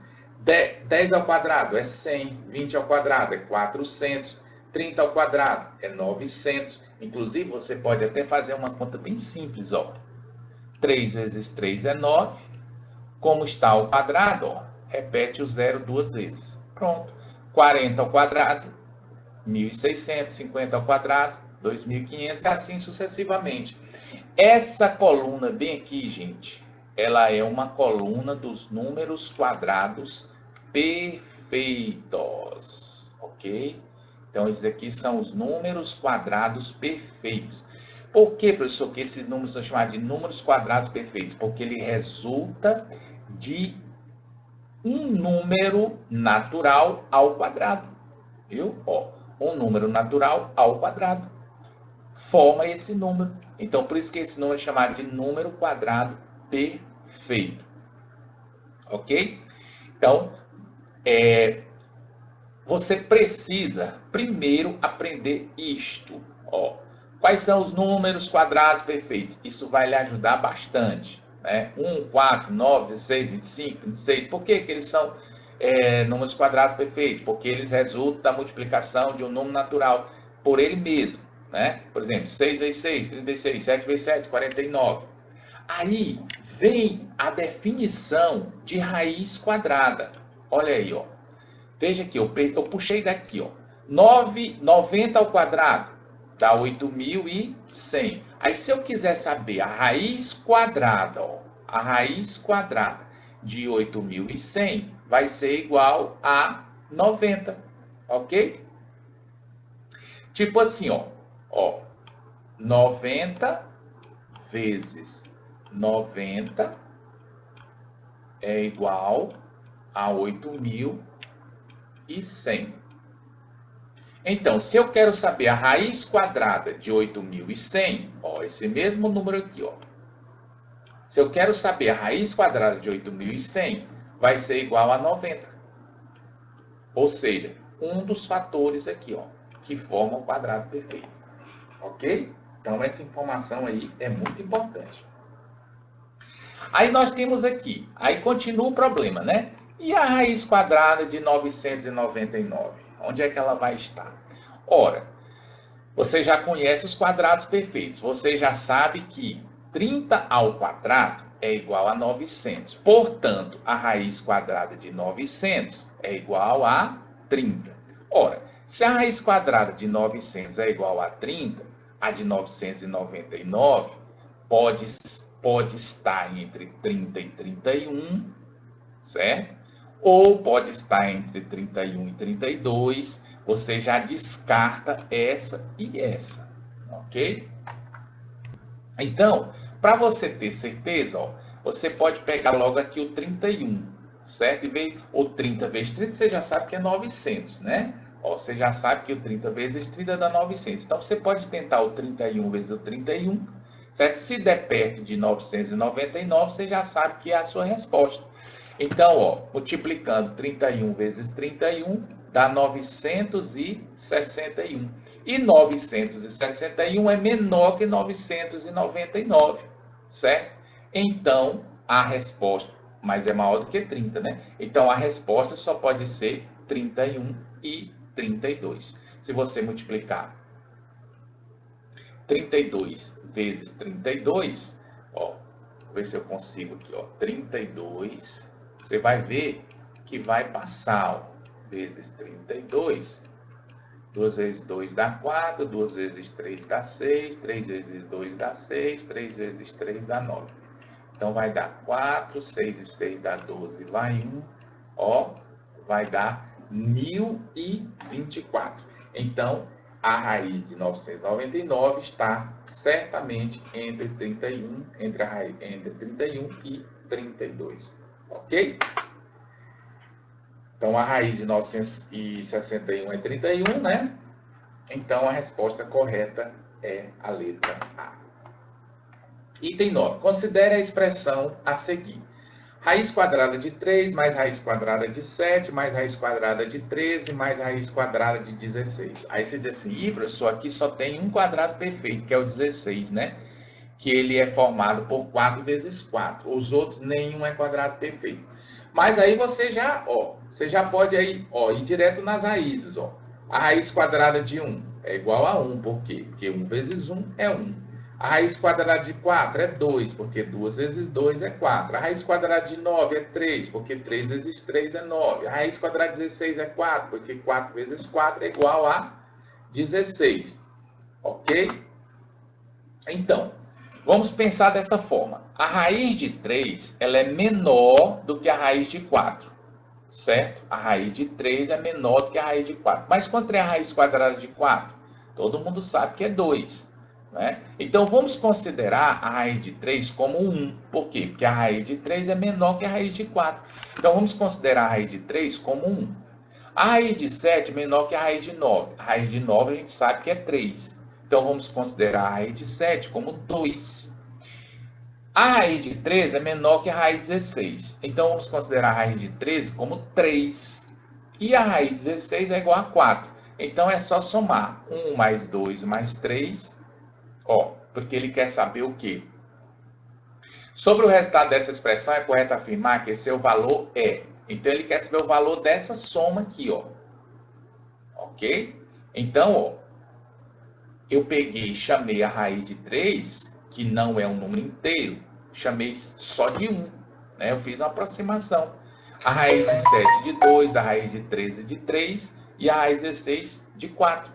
10 ao quadrado é 100, 20 ao quadrado é 400, 30 ao quadrado é 900. Inclusive, você pode até fazer uma conta bem simples, ó. 3 vezes 3 é 9. Como está ao quadrado, ó, repete o zero duas vezes. Pronto. 40 ao quadrado, 1.600. 50 ao quadrado, 2.500, e assim sucessivamente. Essa coluna bem aqui, gente, ela é uma coluna dos números quadrados perfeitos, ok? Então, esses aqui são os números quadrados perfeitos. Por que, professor, que esses números são chamados de números quadrados perfeitos? Porque ele resulta de um número natural ao quadrado, viu? Ó, um número natural ao quadrado forma esse número. Então, por isso que esse número é chamado de número quadrado perfeito. Ok? Então, você precisa primeiro aprender isto. Ó, quais são os números quadrados perfeitos? Isso vai lhe ajudar bastante. Né? 1, 4, 9, 16, 25, 36. Por que eles são números quadrados perfeitos? Porque eles resultam da multiplicação de um número natural por ele mesmo. Né? Por exemplo, 6 vezes 6, 36, 7 vezes 7, 49. Aí vem a definição de raiz quadrada. Olha aí, ó. Veja aqui, eu puxei daqui, ó. 90 ao quadrado dá 8.100. Aí, se eu quiser saber a raiz quadrada, ó, a raiz quadrada de 8.100 vai ser igual a 90, ok? Tipo assim, ó, 90 vezes 90 é igual a 8.100. Então, se eu quero saber a raiz quadrada de 8.100, ó, esse mesmo número aqui, ó. Se eu quero saber a raiz quadrada de 8.100, vai ser igual a 90. Ou seja, um dos fatores aqui, ó, que forma o quadrado perfeito. Ok? Então, essa informação aí é muito importante. Aí nós temos aqui, aí continua o problema, né? E a raiz quadrada de 999? Onde é que ela vai estar? Ora, você já conhece os quadrados perfeitos. Você já sabe que 30 ao quadrado é igual a 900. Portanto, a raiz quadrada de 900 é igual a 30. Ora, se a raiz quadrada de 900 é igual a 30, a de 999 pode estar entre 30 e 31, certo? Ou pode estar entre 31 e 32. Você já descarta essa e essa, ok? Então, para você ter certeza, ó, você pode pegar logo aqui o 31, certo? O 30 vezes 30, você já sabe que é 900, né? Ó, você já sabe que o 30 vezes 30 dá 900. Então, você pode tentar o 31 vezes o 31, certo? Se der perto de 999, você já sabe que é a sua resposta. Então, ó, multiplicando 31 vezes 31, dá 961. E 961 é menor que 999, certo? Então, a resposta, mas é maior do que 30, né? Então, a resposta só pode ser 31 e 32. Se você multiplicar 32 vezes 32, ó, vou ver se eu consigo aqui, ó, 32, você vai ver que vai passar, ó, vezes 32, 2 vezes 2 dá 4, 2 vezes 3 dá 6, 3 vezes 2 dá 6, 3 vezes 3 dá 9. Então, vai dar 4, 6 e 6 dá 12, vai 1, ó, vai dar 1.024. Então, a raiz de 999 está certamente entre 31, entre 31 e 32, ok? Então, a raiz de 961 é 31, né? Então, a resposta correta é a letra A. Item 9. Considere a expressão a seguir. Raiz quadrada de 3 mais raiz quadrada de 7 mais raiz quadrada de 13 mais raiz quadrada de 16. Aí você diz assim, professor, aqui só tem um quadrado perfeito, que é o 16, né? que ele é formado por 4 vezes 4. Os outros, nenhum é quadrado perfeito. Mas aí você já pode aí, ir direto nas raízes, A raiz quadrada de 1 é igual a 1, por quê? Porque 1 vezes 1 é 1. A raiz quadrada de 4 é 2, porque 2 vezes 2 é 4. A raiz quadrada de 9 é 3, porque 3 vezes 3 é 9. A raiz quadrada de 16 é 4, porque 4 vezes 4 é igual a 16. Ok? Então, vamos pensar dessa forma. A raiz de 3 ela é menor do que a raiz de 4, certo? A raiz de 3 é menor do que a raiz de 4. Mas quanto é a raiz quadrada de 4? Todo mundo sabe que é 2. Né? Então, vamos considerar a raiz de 3 como 1. Por quê? Porque a raiz de 3 é menor que a raiz de 4. Então, vamos considerar a raiz de 3 como 1. A raiz de 7 é menor que a raiz de 9. A raiz de 9 a gente sabe que é 3. Então, vamos considerar a raiz de 7 como 2. A raiz de 13 é menor que a raiz de 16. Então, vamos considerar a raiz de 13 como 3. E a raiz de 16 é igual a 4. Então, é só somar 1 mais 2 mais 3. Porque ele quer saber o quê? Sobre o resultado dessa expressão, é correto afirmar que seu valor é. Então, ele quer saber o valor dessa soma aqui, Ok? Então, eu peguei e chamei a raiz de 3, que não é um número inteiro, chamei só de 1. Né? Eu fiz uma aproximação. A raiz de 7 de 2, a raiz de 13 de 3 e a raiz de 16 de 4.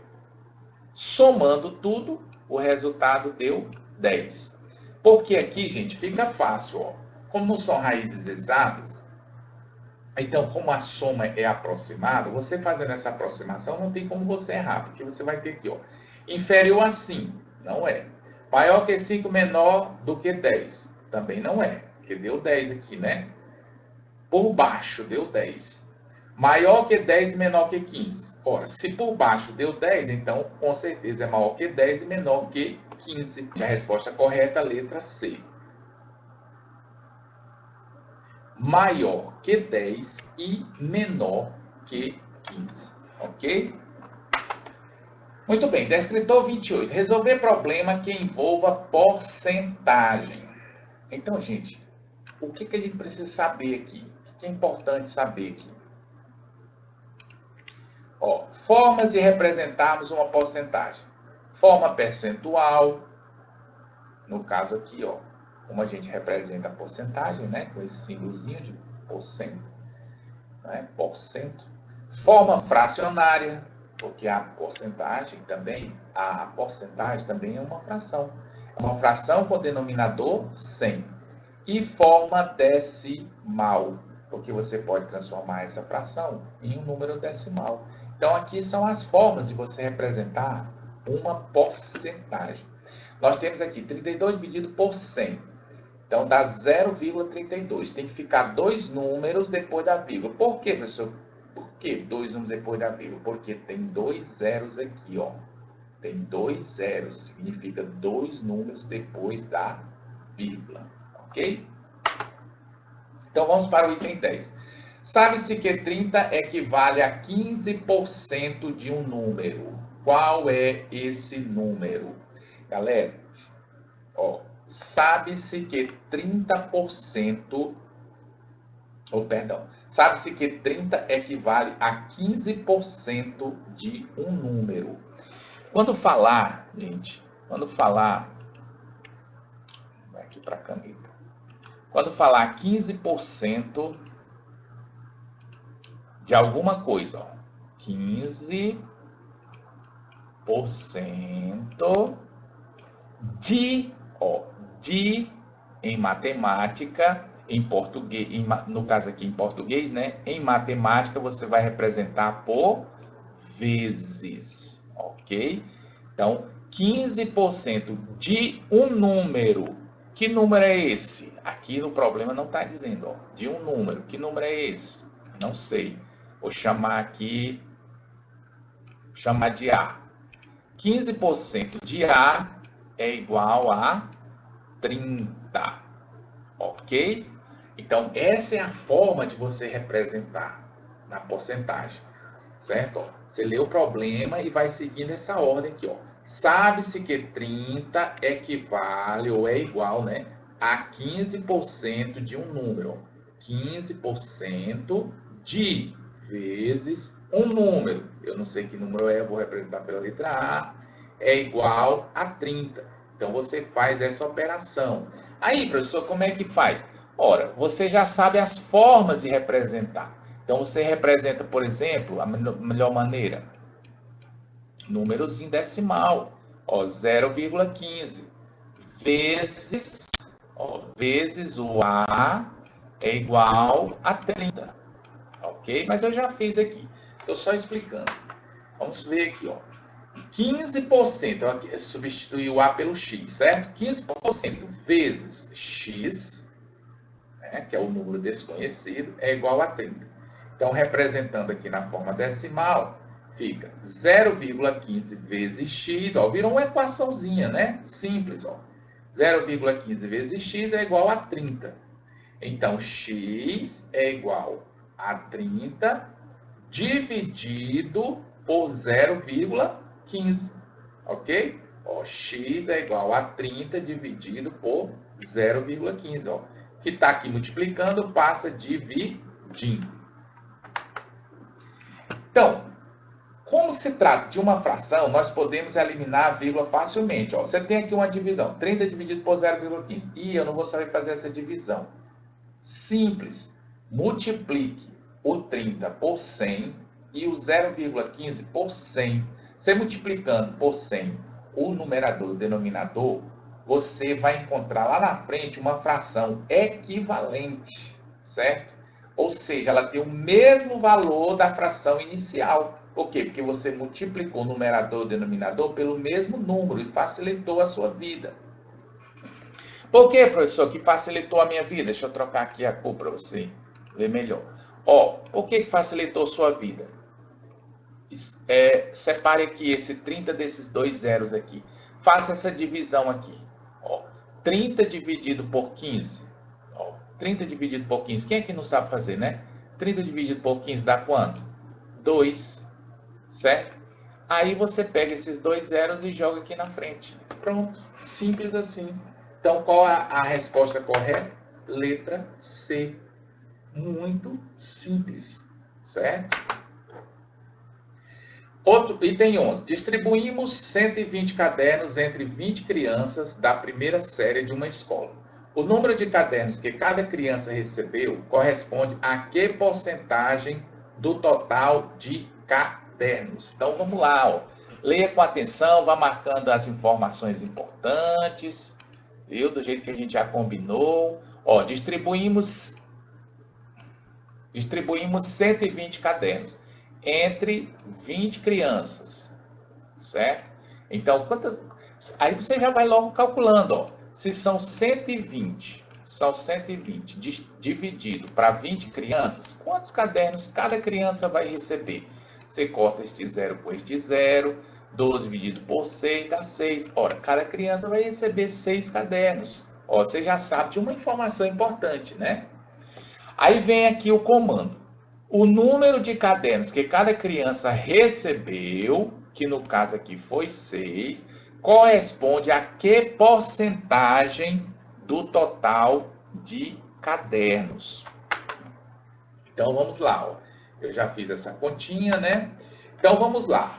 Somando tudo, o resultado deu 10. Porque aqui, gente, fica fácil. Como não são raízes exatas, então, como a soma é aproximada, você fazendo essa aproximação não tem como você errar, porque você vai ter aqui, inferior a 5, não é. Maior que 5, menor do que 10, também não é, porque deu 10 aqui, né? Por baixo deu 10. Maior que 10 e menor que 15. Ora, se por baixo deu 10, então com certeza é maior que 10 e menor que 15. A resposta correta é a letra C. Maior que 10 e menor que 15, ok? Muito bem, descritor 28. Resolver problema que envolva porcentagem. Então, gente, o que a gente precisa saber aqui? O que é importante saber aqui? Formas de representarmos uma porcentagem. Forma percentual, no caso aqui, como a gente representa a porcentagem, né? Com esse símbolozinho de porcento, né? Porcento. Forma fracionária, porque a porcentagem também é uma fração. É uma fração com denominador 100. E forma decimal, porque você pode transformar essa fração em um número decimal. Então, aqui são as formas de você representar uma porcentagem. Nós temos aqui 32 dividido por 100. Então, dá 0,32. Tem que ficar 2 números depois da vírgula. Por quê, professor? Por que 2 números depois da vírgula? Porque tem 2 zeros aqui, Tem 2 zeros. Significa 2 números depois da vírgula. Ok? Então, vamos para o item 10. Sabe-se que 30 equivale a 15% de um número. Qual é esse número? Galera, sabe-se que 30%, sabe-se que 30 equivale a 15% de um número. Quando falar, gente, vai aqui para a caneta. Quando falar 15% de alguma coisa, 15% de em matemática, em português, no caso aqui em português, né? Em matemática você vai representar por vezes, ok? Então, 15% de um número. Que número é esse? Aqui no problema não está dizendo, de um número. Que número é esse? Não sei. Vou chamar aqui, chamar de A. 15% de A é igual a 30, ok? Então, essa é a forma de você representar na porcentagem, certo? Você lê o problema e vai seguindo essa ordem aqui, Sabe-se que 30 equivale ou é igual, né, a 15% de um número. 15% de vezes um número. Eu não sei que número é, eu vou representar pela letra A. É igual a 30. Então, você faz essa operação. Aí, professor, como é que faz? Ora, você já sabe as formas de representar. Então, você representa, por exemplo, a melhor maneira, números em decimal, ó, 0,15 vezes, ó, vezes o A é igual a 30, ok? Mas eu já fiz aqui, estou só explicando. Vamos ver aqui, ó. 15%, eu substituí o A pelo X, certo? 15% vezes X, né, que é o número desconhecido, é igual a 30. Então, representando aqui na forma decimal, fica 0,15 vezes x, ó, virou uma equaçãozinha, né? Simples, ó. 0,15 vezes x é igual a 30. Então, x é igual a 30 dividido por 0,15, ok? Ó, x é igual a 30 dividido por 0,15, ó. Que está aqui multiplicando, passa dividindo. Então, como se trata de uma fração, nós podemos eliminar a vírgula facilmente. Ó, você tem aqui uma divisão, 30 dividido por 0,15. Ih, eu não vou saber fazer essa divisão. Simples. Multiplique o 30 por 100 e o 0,15 por 100. Você multiplicando por 100 o numerador e o denominador, você vai encontrar lá na frente uma fração equivalente, certo? Ou seja, ela tem o mesmo valor da fração inicial. Por quê? Porque você multiplicou o numerador e o denominador pelo mesmo número e facilitou a sua vida. Por que, professor, que facilitou a minha vida? Deixa eu trocar aqui a cor para você ver melhor. Ó, por que facilitou a sua vida? Separe aqui esse 30 desses dois zeros aqui. Faça essa divisão aqui. Ó, 30 dividido por 15. Ó, 30 dividido por 15. Quem é que não sabe fazer, né? 30 dividido por 15 dá quanto? 2, certo? Aí você pega esses dois zeros e joga aqui na frente. Pronto, simples assim. Então, qual a resposta correta? Letra C. Muito simples, certo? Outro, item 11. Distribuímos 120 cadernos entre 20 crianças da primeira série de uma escola. O número de cadernos que cada criança recebeu corresponde a que porcentagem do total de cadernos? Então, vamos lá, ó. Leia com atenção, vá marcando as informações importantes, viu? Do jeito que a gente já combinou. Ó, distribuímos 120 cadernos entre 20 crianças, certo? Então, aí você já vai logo calculando, ó. Se são 120 dividido para 20 crianças, quantos cadernos cada criança vai receber? Você corta este zero com este zero, 12 dividido por 6 dá 6. Ora, cada criança vai receber 6 cadernos. Ó, você já sabe de uma informação importante, né? Aí vem aqui o comando. O número de cadernos que cada criança recebeu, que no caso aqui foi 6, corresponde a que porcentagem do total de cadernos? Então vamos lá, ó. Eu já fiz essa continha, né? Então vamos lá.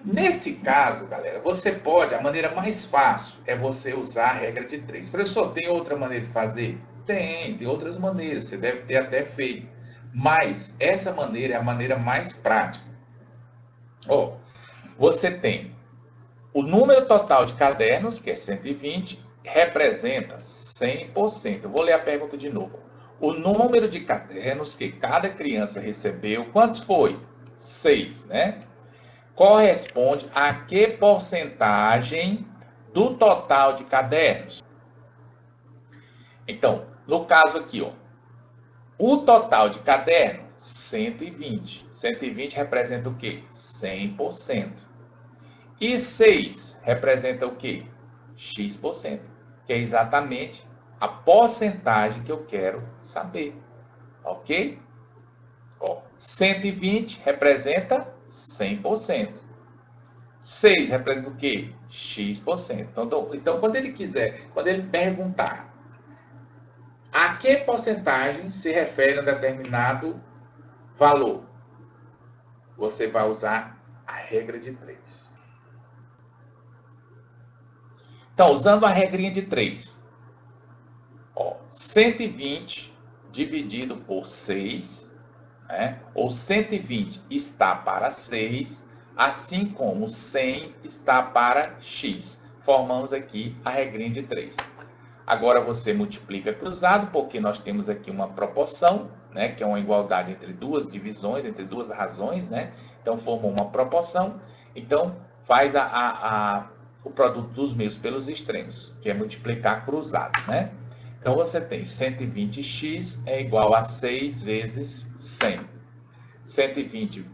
Nesse caso, galera, você pode, a maneira mais fácil é você usar a regra de 3. Professor, tem outra maneira de fazer? Tem outras maneiras, você deve ter até feito. Mas essa maneira é a maneira mais prática. Ó, você tem o número total de cadernos, que é 120, representa 100%. Eu vou ler a pergunta de novo. O número de cadernos que cada criança recebeu, quantos foi? 6, né? Corresponde a que porcentagem do total de cadernos? Então, no caso aqui, ó, o total de caderno, 120. 120 representa o quê? 100%. E 6 representa o quê? X%, que é exatamente a porcentagem que eu quero saber. Ok? Ó, 120 representa 100%. 6 representa o quê? X%. Então, quando ele perguntar a que porcentagem se refere a determinado valor, você vai usar a regra de 3. Então, usando a regrinha de 3, 120 dividido por 6, né? Ou 120 está para 6, assim como 100 está para x. Formamos aqui a regrinha de 3. Agora você multiplica cruzado, porque nós temos aqui uma proporção, né? Que é uma igualdade entre duas divisões, entre duas razões, né? Então, formou uma proporção. Então, faz o produto dos meios pelos extremos, que é multiplicar cruzado, né? Então, você tem 120x é igual a 6 vezes 100. 120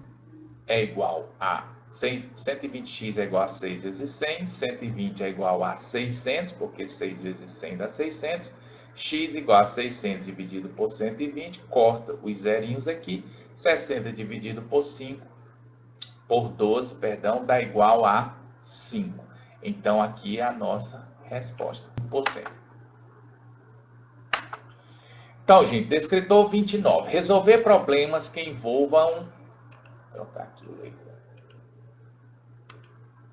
é igual a 120x é igual a 6 vezes 100. 120 é igual a 600, porque 6 vezes 100 dá 600. X igual a 600 dividido por 120. Corta os zerinhos aqui. 60 dividido por 12, dá igual a 5. Então, aqui é a nossa resposta, por cento. Então, gente, descritor 29. Resolver problemas que envolvam... Vou trocar aqui o laser.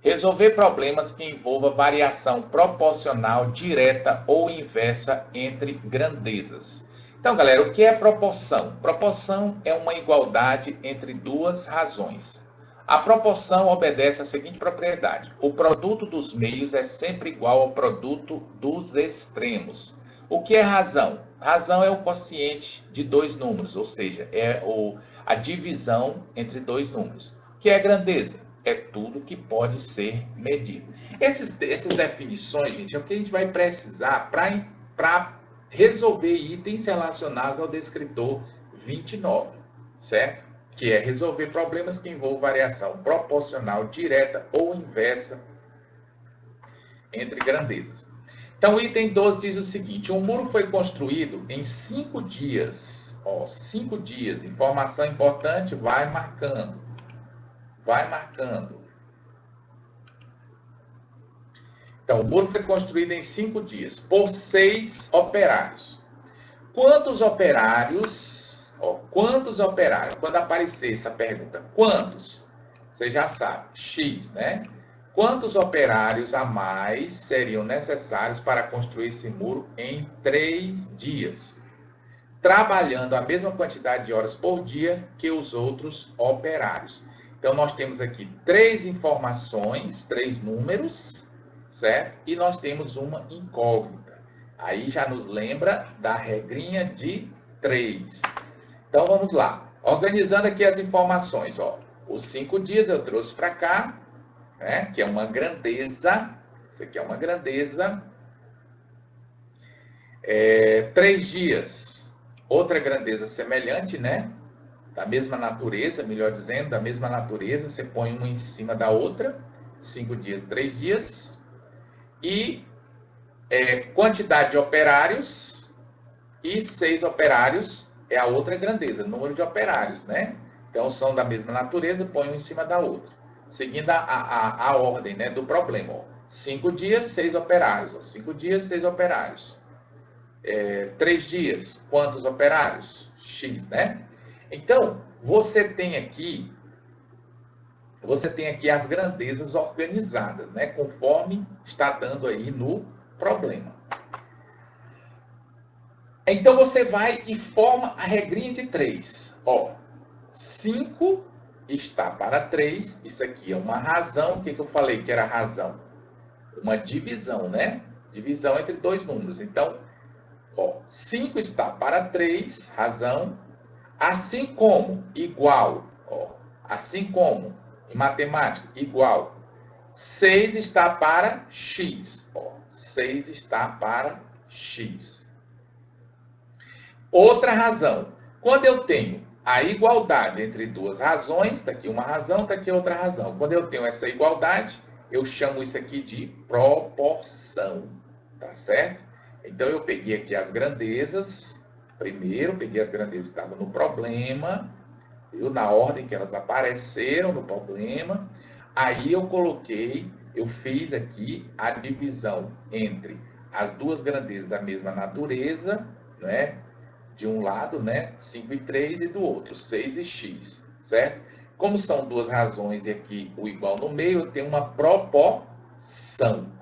Resolver problemas que envolvam variação proporcional direta ou inversa entre grandezas. Então, galera, o que é proporção? Proporção é uma igualdade entre duas razões. A proporção obedece à seguinte propriedade: o produto dos meios é sempre igual ao produto dos extremos. O que é razão? Razão é o quociente de dois números, ou seja, é a divisão entre dois números. O que é grandeza? É tudo que pode ser medido. Essas definições, gente, é o que a gente vai precisar para resolver itens relacionados ao descritor 29, certo? Que é resolver problemas que envolvam variação proporcional direta ou inversa entre grandezas. Então, o item 12 diz o seguinte: um muro foi construído em 5 dias. 5 dias. Informação importante, vai marcando. Vai marcando. Então, o muro foi construído em 5 dias, por 6 operários. Quantos operários? Quantos operários? Quando aparecer essa pergunta, quantos? Você já sabe, X, né? Quantos operários a mais seriam necessários para construir esse muro em 3 dias? Trabalhando a mesma quantidade de horas por dia que os outros operários. Então, nós temos aqui 3 informações, 3 números, certo? E nós temos uma incógnita. Aí já nos lembra da regrinha de 3. Então, vamos lá. Organizando aqui as informações, Os 5 dias eu trouxe para cá, né? Que é uma grandeza. Isso aqui é uma grandeza. 3 dias, outra grandeza semelhante, né? Da mesma natureza, melhor dizendo, da mesma natureza. Você põe uma em cima da outra. 5 dias, 3 dias. E quantidade de operários e 6 operários é a outra grandeza, número de operários, né? Então, são da mesma natureza, põe um em cima da outra. Seguindo a ordem, né, do problema. 5 dias, 6 operários. 5 dias, 6 operários. 3 dias, quantos operários? X, né? Então, você tem aqui as grandezas organizadas, né? Conforme está dando aí no problema. Então, você vai e forma a regrinha de 3. 5 está para 3. Isso aqui é uma razão. O que eu falei que era razão? Uma divisão, né? Divisão entre dois números. Então, 5 está para 3, razão. Assim como, igual. Assim como, em matemática, igual. 6 está para x. 6 está para x. Outra razão. Quando eu tenho a igualdade entre duas razões, está aqui uma razão, está aqui outra razão. Quando eu tenho essa igualdade, eu chamo isso aqui de proporção. Tá certo? Então, eu peguei aqui as grandezas. Primeiro, peguei as grandezas que estavam no problema, viu? Na ordem que elas apareceram no problema. Aí eu fiz aqui a divisão entre as duas grandezas da mesma natureza, né? De um lado, né, 5 e 3, e do outro, 6 e x, certo? Como são duas razões e aqui o igual no meio, eu tenho uma proporção,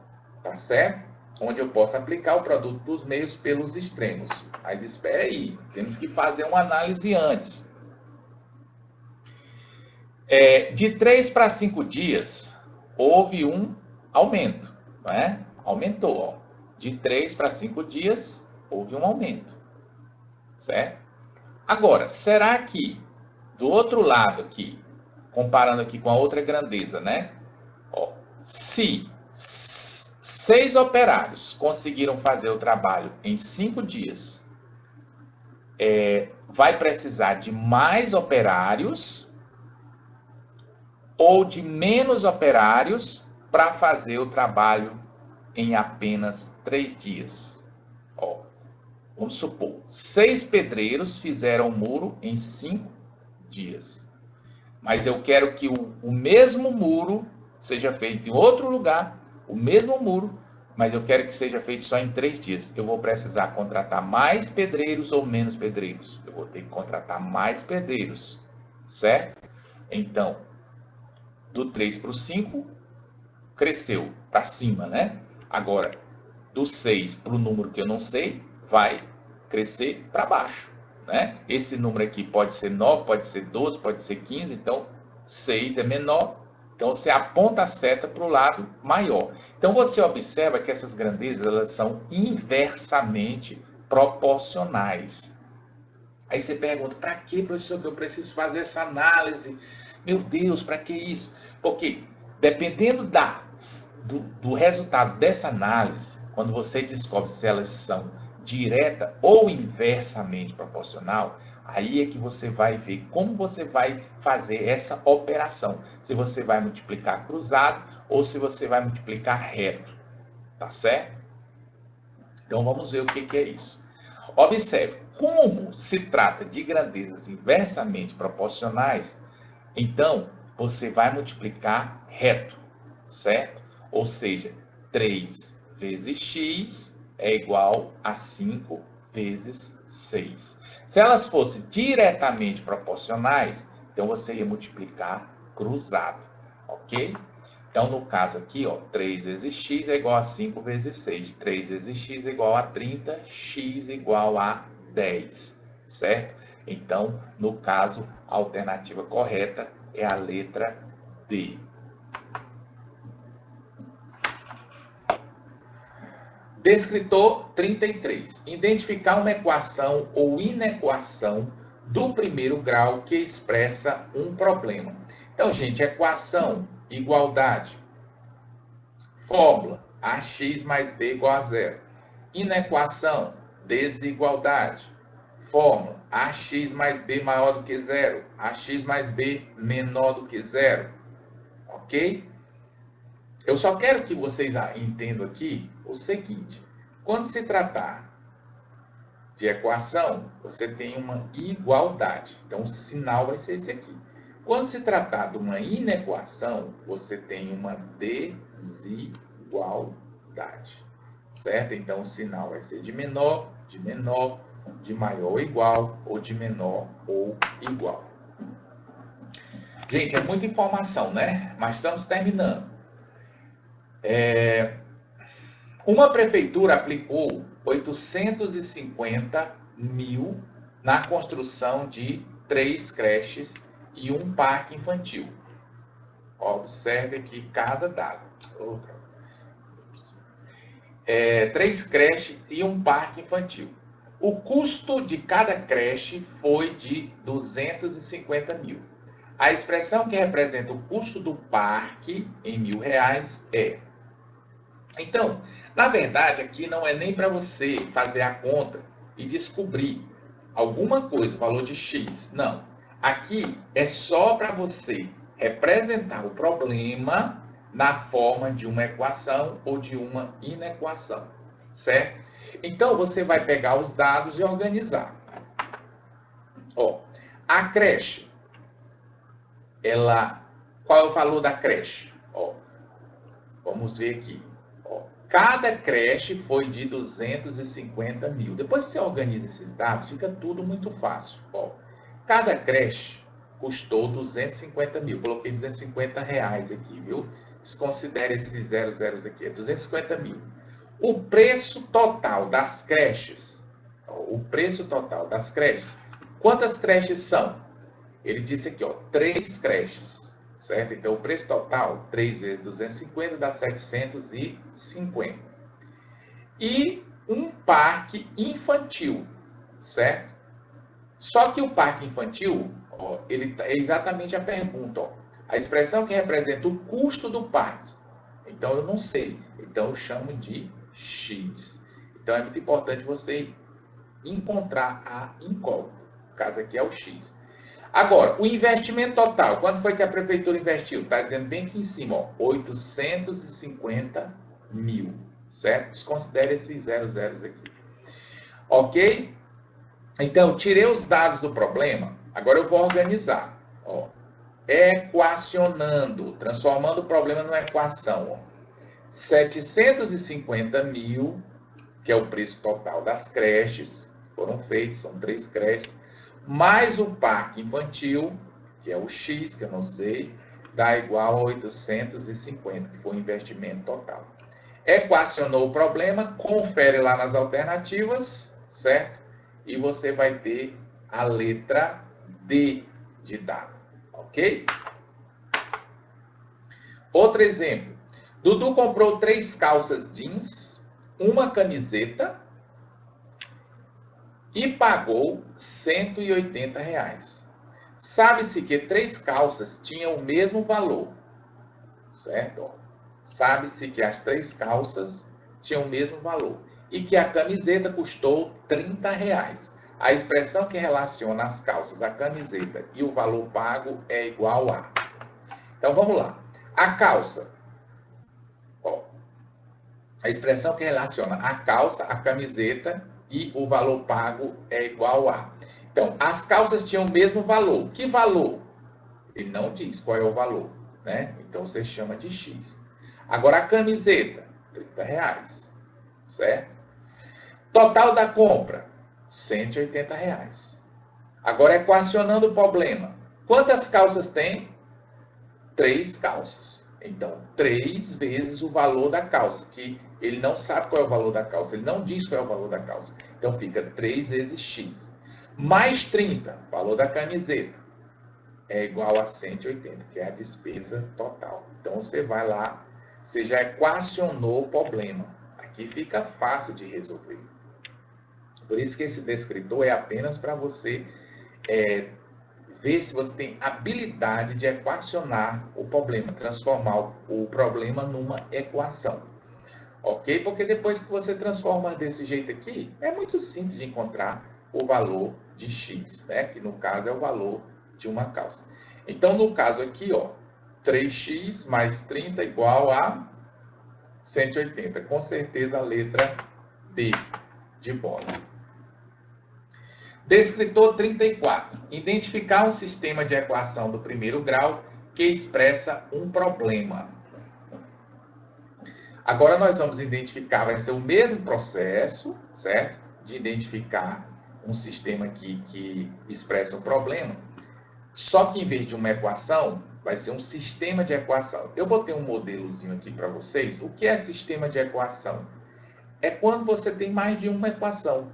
tá certo? Onde eu posso aplicar o produto dos meios pelos extremos. Mas espera aí, temos que fazer uma análise antes. De 3 para 5 dias, houve um aumento, não é? Aumentou, ó. De 3 para 5 dias, houve um aumento, certo? Agora, será que do outro lado aqui, comparando aqui com a outra grandeza, né? Ó, se 6 operários conseguiram fazer o trabalho em 5 dias, vai precisar de mais operários ou de menos operários para fazer o trabalho em apenas 3 dias? Ó, vamos supor, 6 pedreiros fizeram o muro em 5 dias. Mas eu quero que o mesmo muro seja feito em outro lugar, o mesmo muro, mas eu quero que seja feito só em 3 dias. Eu vou precisar contratar mais pedreiros ou menos pedreiros? Eu vou ter que contratar mais pedreiros, certo? Então, do 3 para o 5, cresceu para cima, né? Agora, do 6 para o número que eu não sei, vai crescer para baixo, né? Esse número aqui pode ser 9, pode ser 12, pode ser 15, então 6 é menor, então você aponta a seta para o lado maior. Então você observa que essas grandezas elas são inversamente proporcionais. Aí você pergunta, para que, professor, que eu preciso fazer essa análise? Meu Deus, para que isso? Porque dependendo do resultado dessa análise, quando você descobre se elas são direta ou inversamente proporcional, aí é que você vai ver como você vai fazer essa operação. Se você vai multiplicar cruzado ou se você vai multiplicar reto, tá certo? Então vamos ver o que é isso. Observe, como se trata de grandezas inversamente proporcionais, então você vai multiplicar reto, certo? Ou seja, 3 vezes x é igual a 5 vezes 6. Se elas fossem diretamente proporcionais, então você ia multiplicar cruzado, ok? Então, no caso aqui, ó, 3 vezes x é igual a 5 vezes 6. 3 vezes x é igual a 30, x igual a 10, certo? Então, no caso, a alternativa correta é a letra D. Descritor 33. Identificar uma equação ou inequação do primeiro grau que expressa um problema. Então, gente, equação, igualdade. Fórmula, ax mais b igual a zero. Inequação, desigualdade. Fórmula, ax mais b maior do que zero. Ax mais b menor do que zero. Ok? Eu só quero que vocês entendam aqui o seguinte. Quando se tratar de equação, você tem uma igualdade. Então, o sinal vai ser esse aqui. Quando se tratar de uma inequação, você tem uma desigualdade. Certo? Então, o sinal vai ser de menor, de maior ou igual, ou de menor ou igual. Gente, é muita informação, né? Mas estamos terminando. Uma prefeitura aplicou 850 mil na construção de 3 creches e um parque infantil. Observe aqui cada dado. 3 creches e um parque infantil. O custo de cada creche foi de 250 mil. A expressão que representa o custo do parque em R$ 1.000 é... Então, na verdade, aqui não é nem para você fazer a conta e descobrir alguma coisa, valor de X. Não. Aqui é só para você representar o problema na forma de uma equação ou de uma inequação. Certo? Então, você vai pegar os dados e organizar. Ó, a creche, ela Qual é o valor da creche? Ó, vamos ver aqui. Ó, cada creche foi de 250 mil. Depois que você organiza esses dados, fica tudo muito fácil. Ó, cada creche custou 250 mil. Coloquei 250 reais aqui, viu? Desconsidere esses zeros aqui. É 250 mil. O preço total das creches. Ó, o preço total das creches. Quantas creches são? Ele disse aqui, ó, 3 creches, certo? Então, o preço total, 3 vezes 250 dá 750. E um parque infantil, certo? Só que o parque infantil, ó, ele é exatamente a pergunta, ó, a expressão que representa o custo do parque. Então, eu não sei. Então, eu chamo de X. Então, é muito importante você encontrar a incógnita. No caso aqui é o X. Agora, o investimento total, quanto foi que a prefeitura investiu? Está dizendo bem aqui em cima, ó, 850 mil, certo? Desconsidere esses zeros aqui. Ok? Então, tirei os dados do problema, agora eu vou organizar. Ó, equacionando, transformando o problema numa equação. Ó. 750 mil, que é o preço total das creches, foram feitas, são 3 creches, mais o parque infantil, que é o X, que eu não sei, dá igual a 850, que foi o investimento total. Equacionou o problema, confere lá nas alternativas, certo? E você vai ter a letra D de dado, ok? Outro exemplo. Dudu comprou 3 calças jeans, uma camiseta e pagou 180 reais. Sabe-se que 3 calças tinham o mesmo valor, certo? Sabe-se que as 3 calças tinham o mesmo valor e que a camiseta custou 30 reais. A expressão que relaciona as calças, a camiseta e o valor pago é igual a. Então vamos lá. A calça, ó, a expressão que relaciona a calça, a camiseta e o valor pago é igual a. Então, as calças tinham o mesmo valor. Que valor? Ele não diz qual é o valor, né? Então, você chama de X. Agora, a camiseta, 30 reais, certo? Total da compra, 180 reais. Agora, equacionando o problema. Quantas calças tem? 3 calças. Então, 3 vezes o valor da calça, que ele não sabe qual é o valor da calça, ele não diz qual é o valor da calça. Então, fica 3 vezes X. Mais 30, valor da camiseta, é igual a 180, que é a despesa total. Então, você vai lá, você já equacionou o problema. Aqui fica fácil de resolver. Por isso que esse descritor é apenas para você ver se você tem habilidade de equacionar o problema, transformar o problema numa equação. Ok? Porque depois que você transforma desse jeito aqui, é muito simples de encontrar o valor de X, né? Que no caso é o valor de uma calça. Então, no caso aqui, ó, 3x mais 30 igual a 180. Com certeza a letra D de bola. Descritor 34. Identificar um sistema de equação do primeiro grau que expressa um problema. Agora nós vamos identificar, vai ser o mesmo processo, certo? De identificar um sistema aqui que expressa um problema. Só que em vez de uma equação, vai ser um sistema de equação. Eu botei um modelozinho aqui para vocês. O que é sistema de equação? É quando você tem mais de uma equação,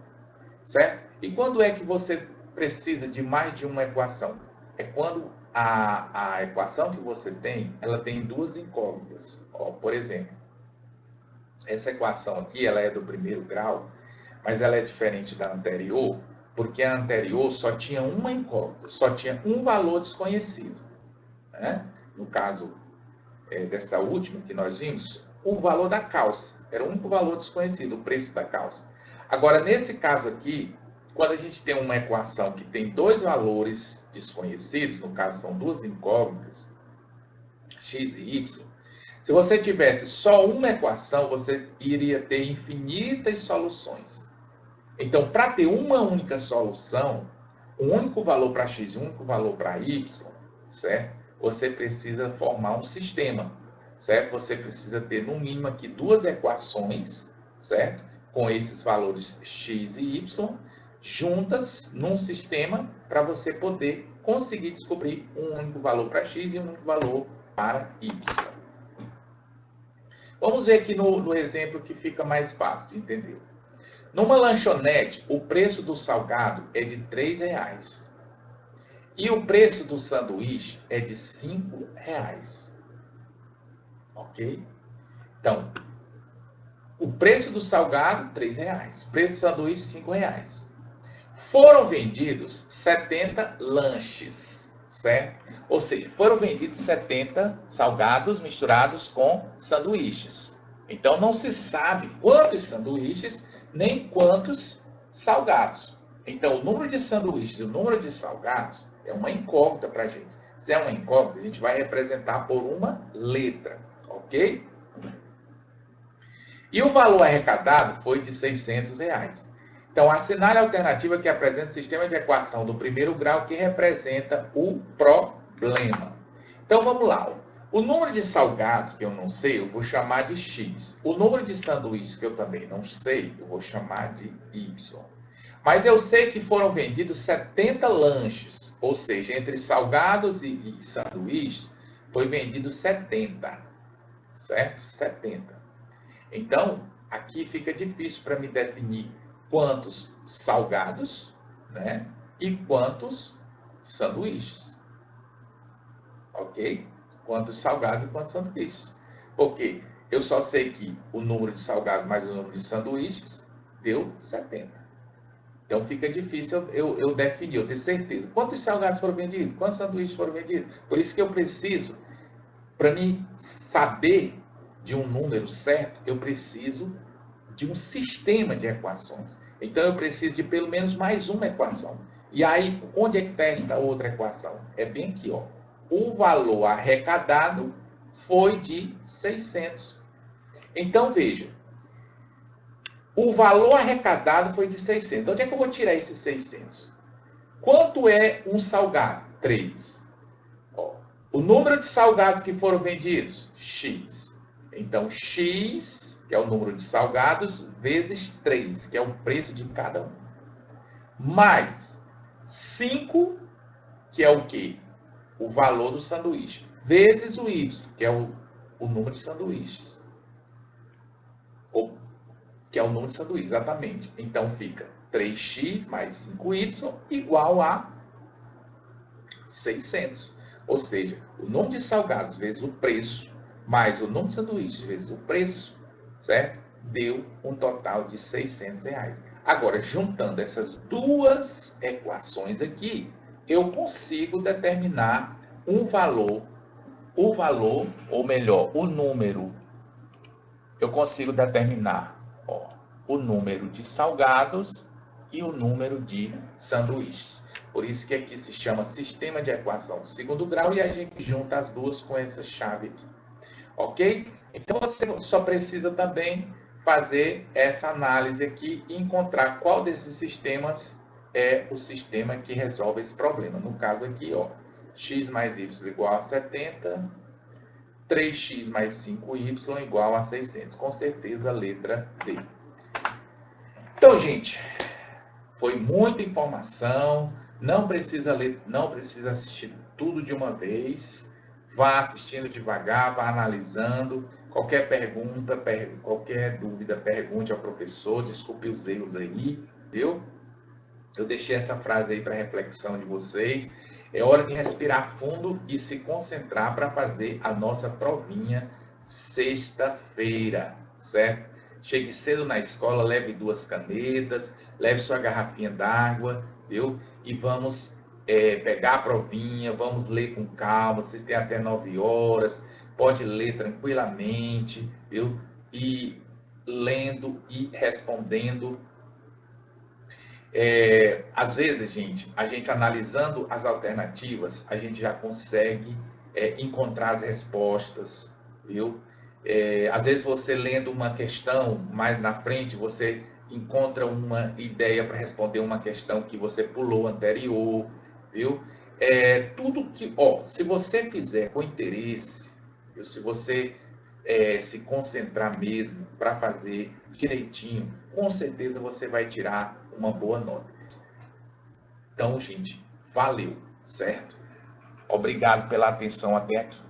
certo? E quando é que você precisa de mais de uma equação? É quando a equação que você tem, ela tem 2 incógnitas. Ó, por exemplo, essa equação aqui, ela é do primeiro grau, mas ela é diferente da anterior, porque a anterior só tinha uma incógnita, só tinha um valor desconhecido. Né? No caso dessa última que nós vimos, o valor da calça, era o único valor desconhecido, o preço da calça. Agora, nesse caso aqui, quando a gente tem uma equação que tem 2 valores desconhecidos, no caso são 2 incógnitas, x e y, se você tivesse só uma equação, você iria ter infinitas soluções. Então, para ter uma única solução, um único valor para x e um único valor para y, certo? você precisa formar um sistema, certo? Você precisa ter no mínimo aqui duas equações, certo? Com esses valores x e y, juntas num sistema para você poder conseguir descobrir um único valor para x e um único valor para y. Vamos ver aqui no exemplo que fica mais fácil de entender. Numa lanchonete, o preço do salgado é de R$3 e o preço do sanduíche é de R$5. Ok? Então, o preço do salgado, R$3. O preço do sanduíche, R$5. Foram vendidos 70 lanches, certo? Ou seja, foram vendidos 70 salgados misturados com sanduíches. Então, não se sabe quantos sanduíches, nem quantos salgados. Então, o número de sanduíches e o número de salgados é uma incógnita para a gente. Se é uma incógnita, a gente vai representar por uma letra, ok? E o valor arrecadado foi de R$600. Então, assinale a alternativa que apresenta o sistema de equação do primeiro grau que representa o problema. Então, vamos lá. O número de salgados, que eu não sei, eu vou chamar de x. O número de sanduíches, que eu também não sei, eu vou chamar de y. Mas eu sei que foram vendidos 70 lanches, ou seja, entre salgados e sanduíches, foi vendido 70, certo? 70. Então, aqui fica difícil para me definir quantos salgados, né, e quantos sanduíches. Ok? Quantos salgados e quantos sanduíches. Porque eu só sei que o número de salgados mais o número de sanduíches deu 70. Então fica difícil eu definir, eu ter certeza. Quantos salgados foram vendidos? Quantos sanduíches foram vendidos? Por isso que eu preciso, para mim saber de um número certo, eu preciso de um sistema de equações. Então, eu preciso de pelo menos mais uma equação. E aí, onde é que está esta outra equação? É bem aqui, ó. O valor arrecadado foi de 600. Então, veja. O valor arrecadado foi de 600. Onde é que eu vou tirar esses 600? Quanto é um salgado? 3. Ó, o número de salgados que foram vendidos? X. Então, x, que é o número de salgados, vezes 3, que é o preço de cada um. Mais 5, que é o quê? O valor do sanduíche. Vezes o y, que é o número de sanduíches. Ou, que é o número de sanduíches, exatamente. Então, fica 3x mais 5y igual a 600. Ou seja, o número de salgados vezes o preço mais o número de sanduíches vezes o preço, certo? Deu um total de R$600. Agora, juntando essas duas equações aqui, eu consigo determinar um valor, ou melhor, o número. Eu consigo determinar, ó, o número de salgados e o número de sanduíches. Por isso que aqui se chama sistema de equação do segundo grau e a gente junta as duas com essa chave aqui. Ok? Então, você só precisa também fazer essa análise aqui e encontrar qual desses sistemas é o sistema que resolve esse problema. No caso aqui, ó, x mais y igual a 70, 3x mais 5y igual a 600. Com certeza, a letra D. Então, gente, foi muita informação. Não precisa ler, não precisa assistir tudo de uma vez. Vá assistindo devagar, vá analisando. Qualquer pergunta, qualquer dúvida, pergunte ao professor. Desculpe os erros aí, viu? Eu deixei essa frase aí para reflexão de vocês. É hora de respirar fundo e se concentrar para fazer a nossa provinha sexta-feira, certo? Chegue cedo na escola, leve 2 canetas, leve sua garrafinha d'água, viu? E vamos pegar a provinha, vamos ler com calma, vocês têm até 9 horas, pode ler tranquilamente, viu? E lendo e respondendo. Às vezes, gente, a gente analisando as alternativas, a gente já consegue encontrar as respostas, viu? Às vezes você lendo uma questão mais na frente, você encontra uma ideia para responder uma questão que você pulou anterior, viu? Tudo que, se você fizer com interesse, se você se concentrar mesmo para fazer direitinho, com certeza você vai tirar uma boa nota. Então, gente, valeu, certo? Obrigado pela atenção até aqui.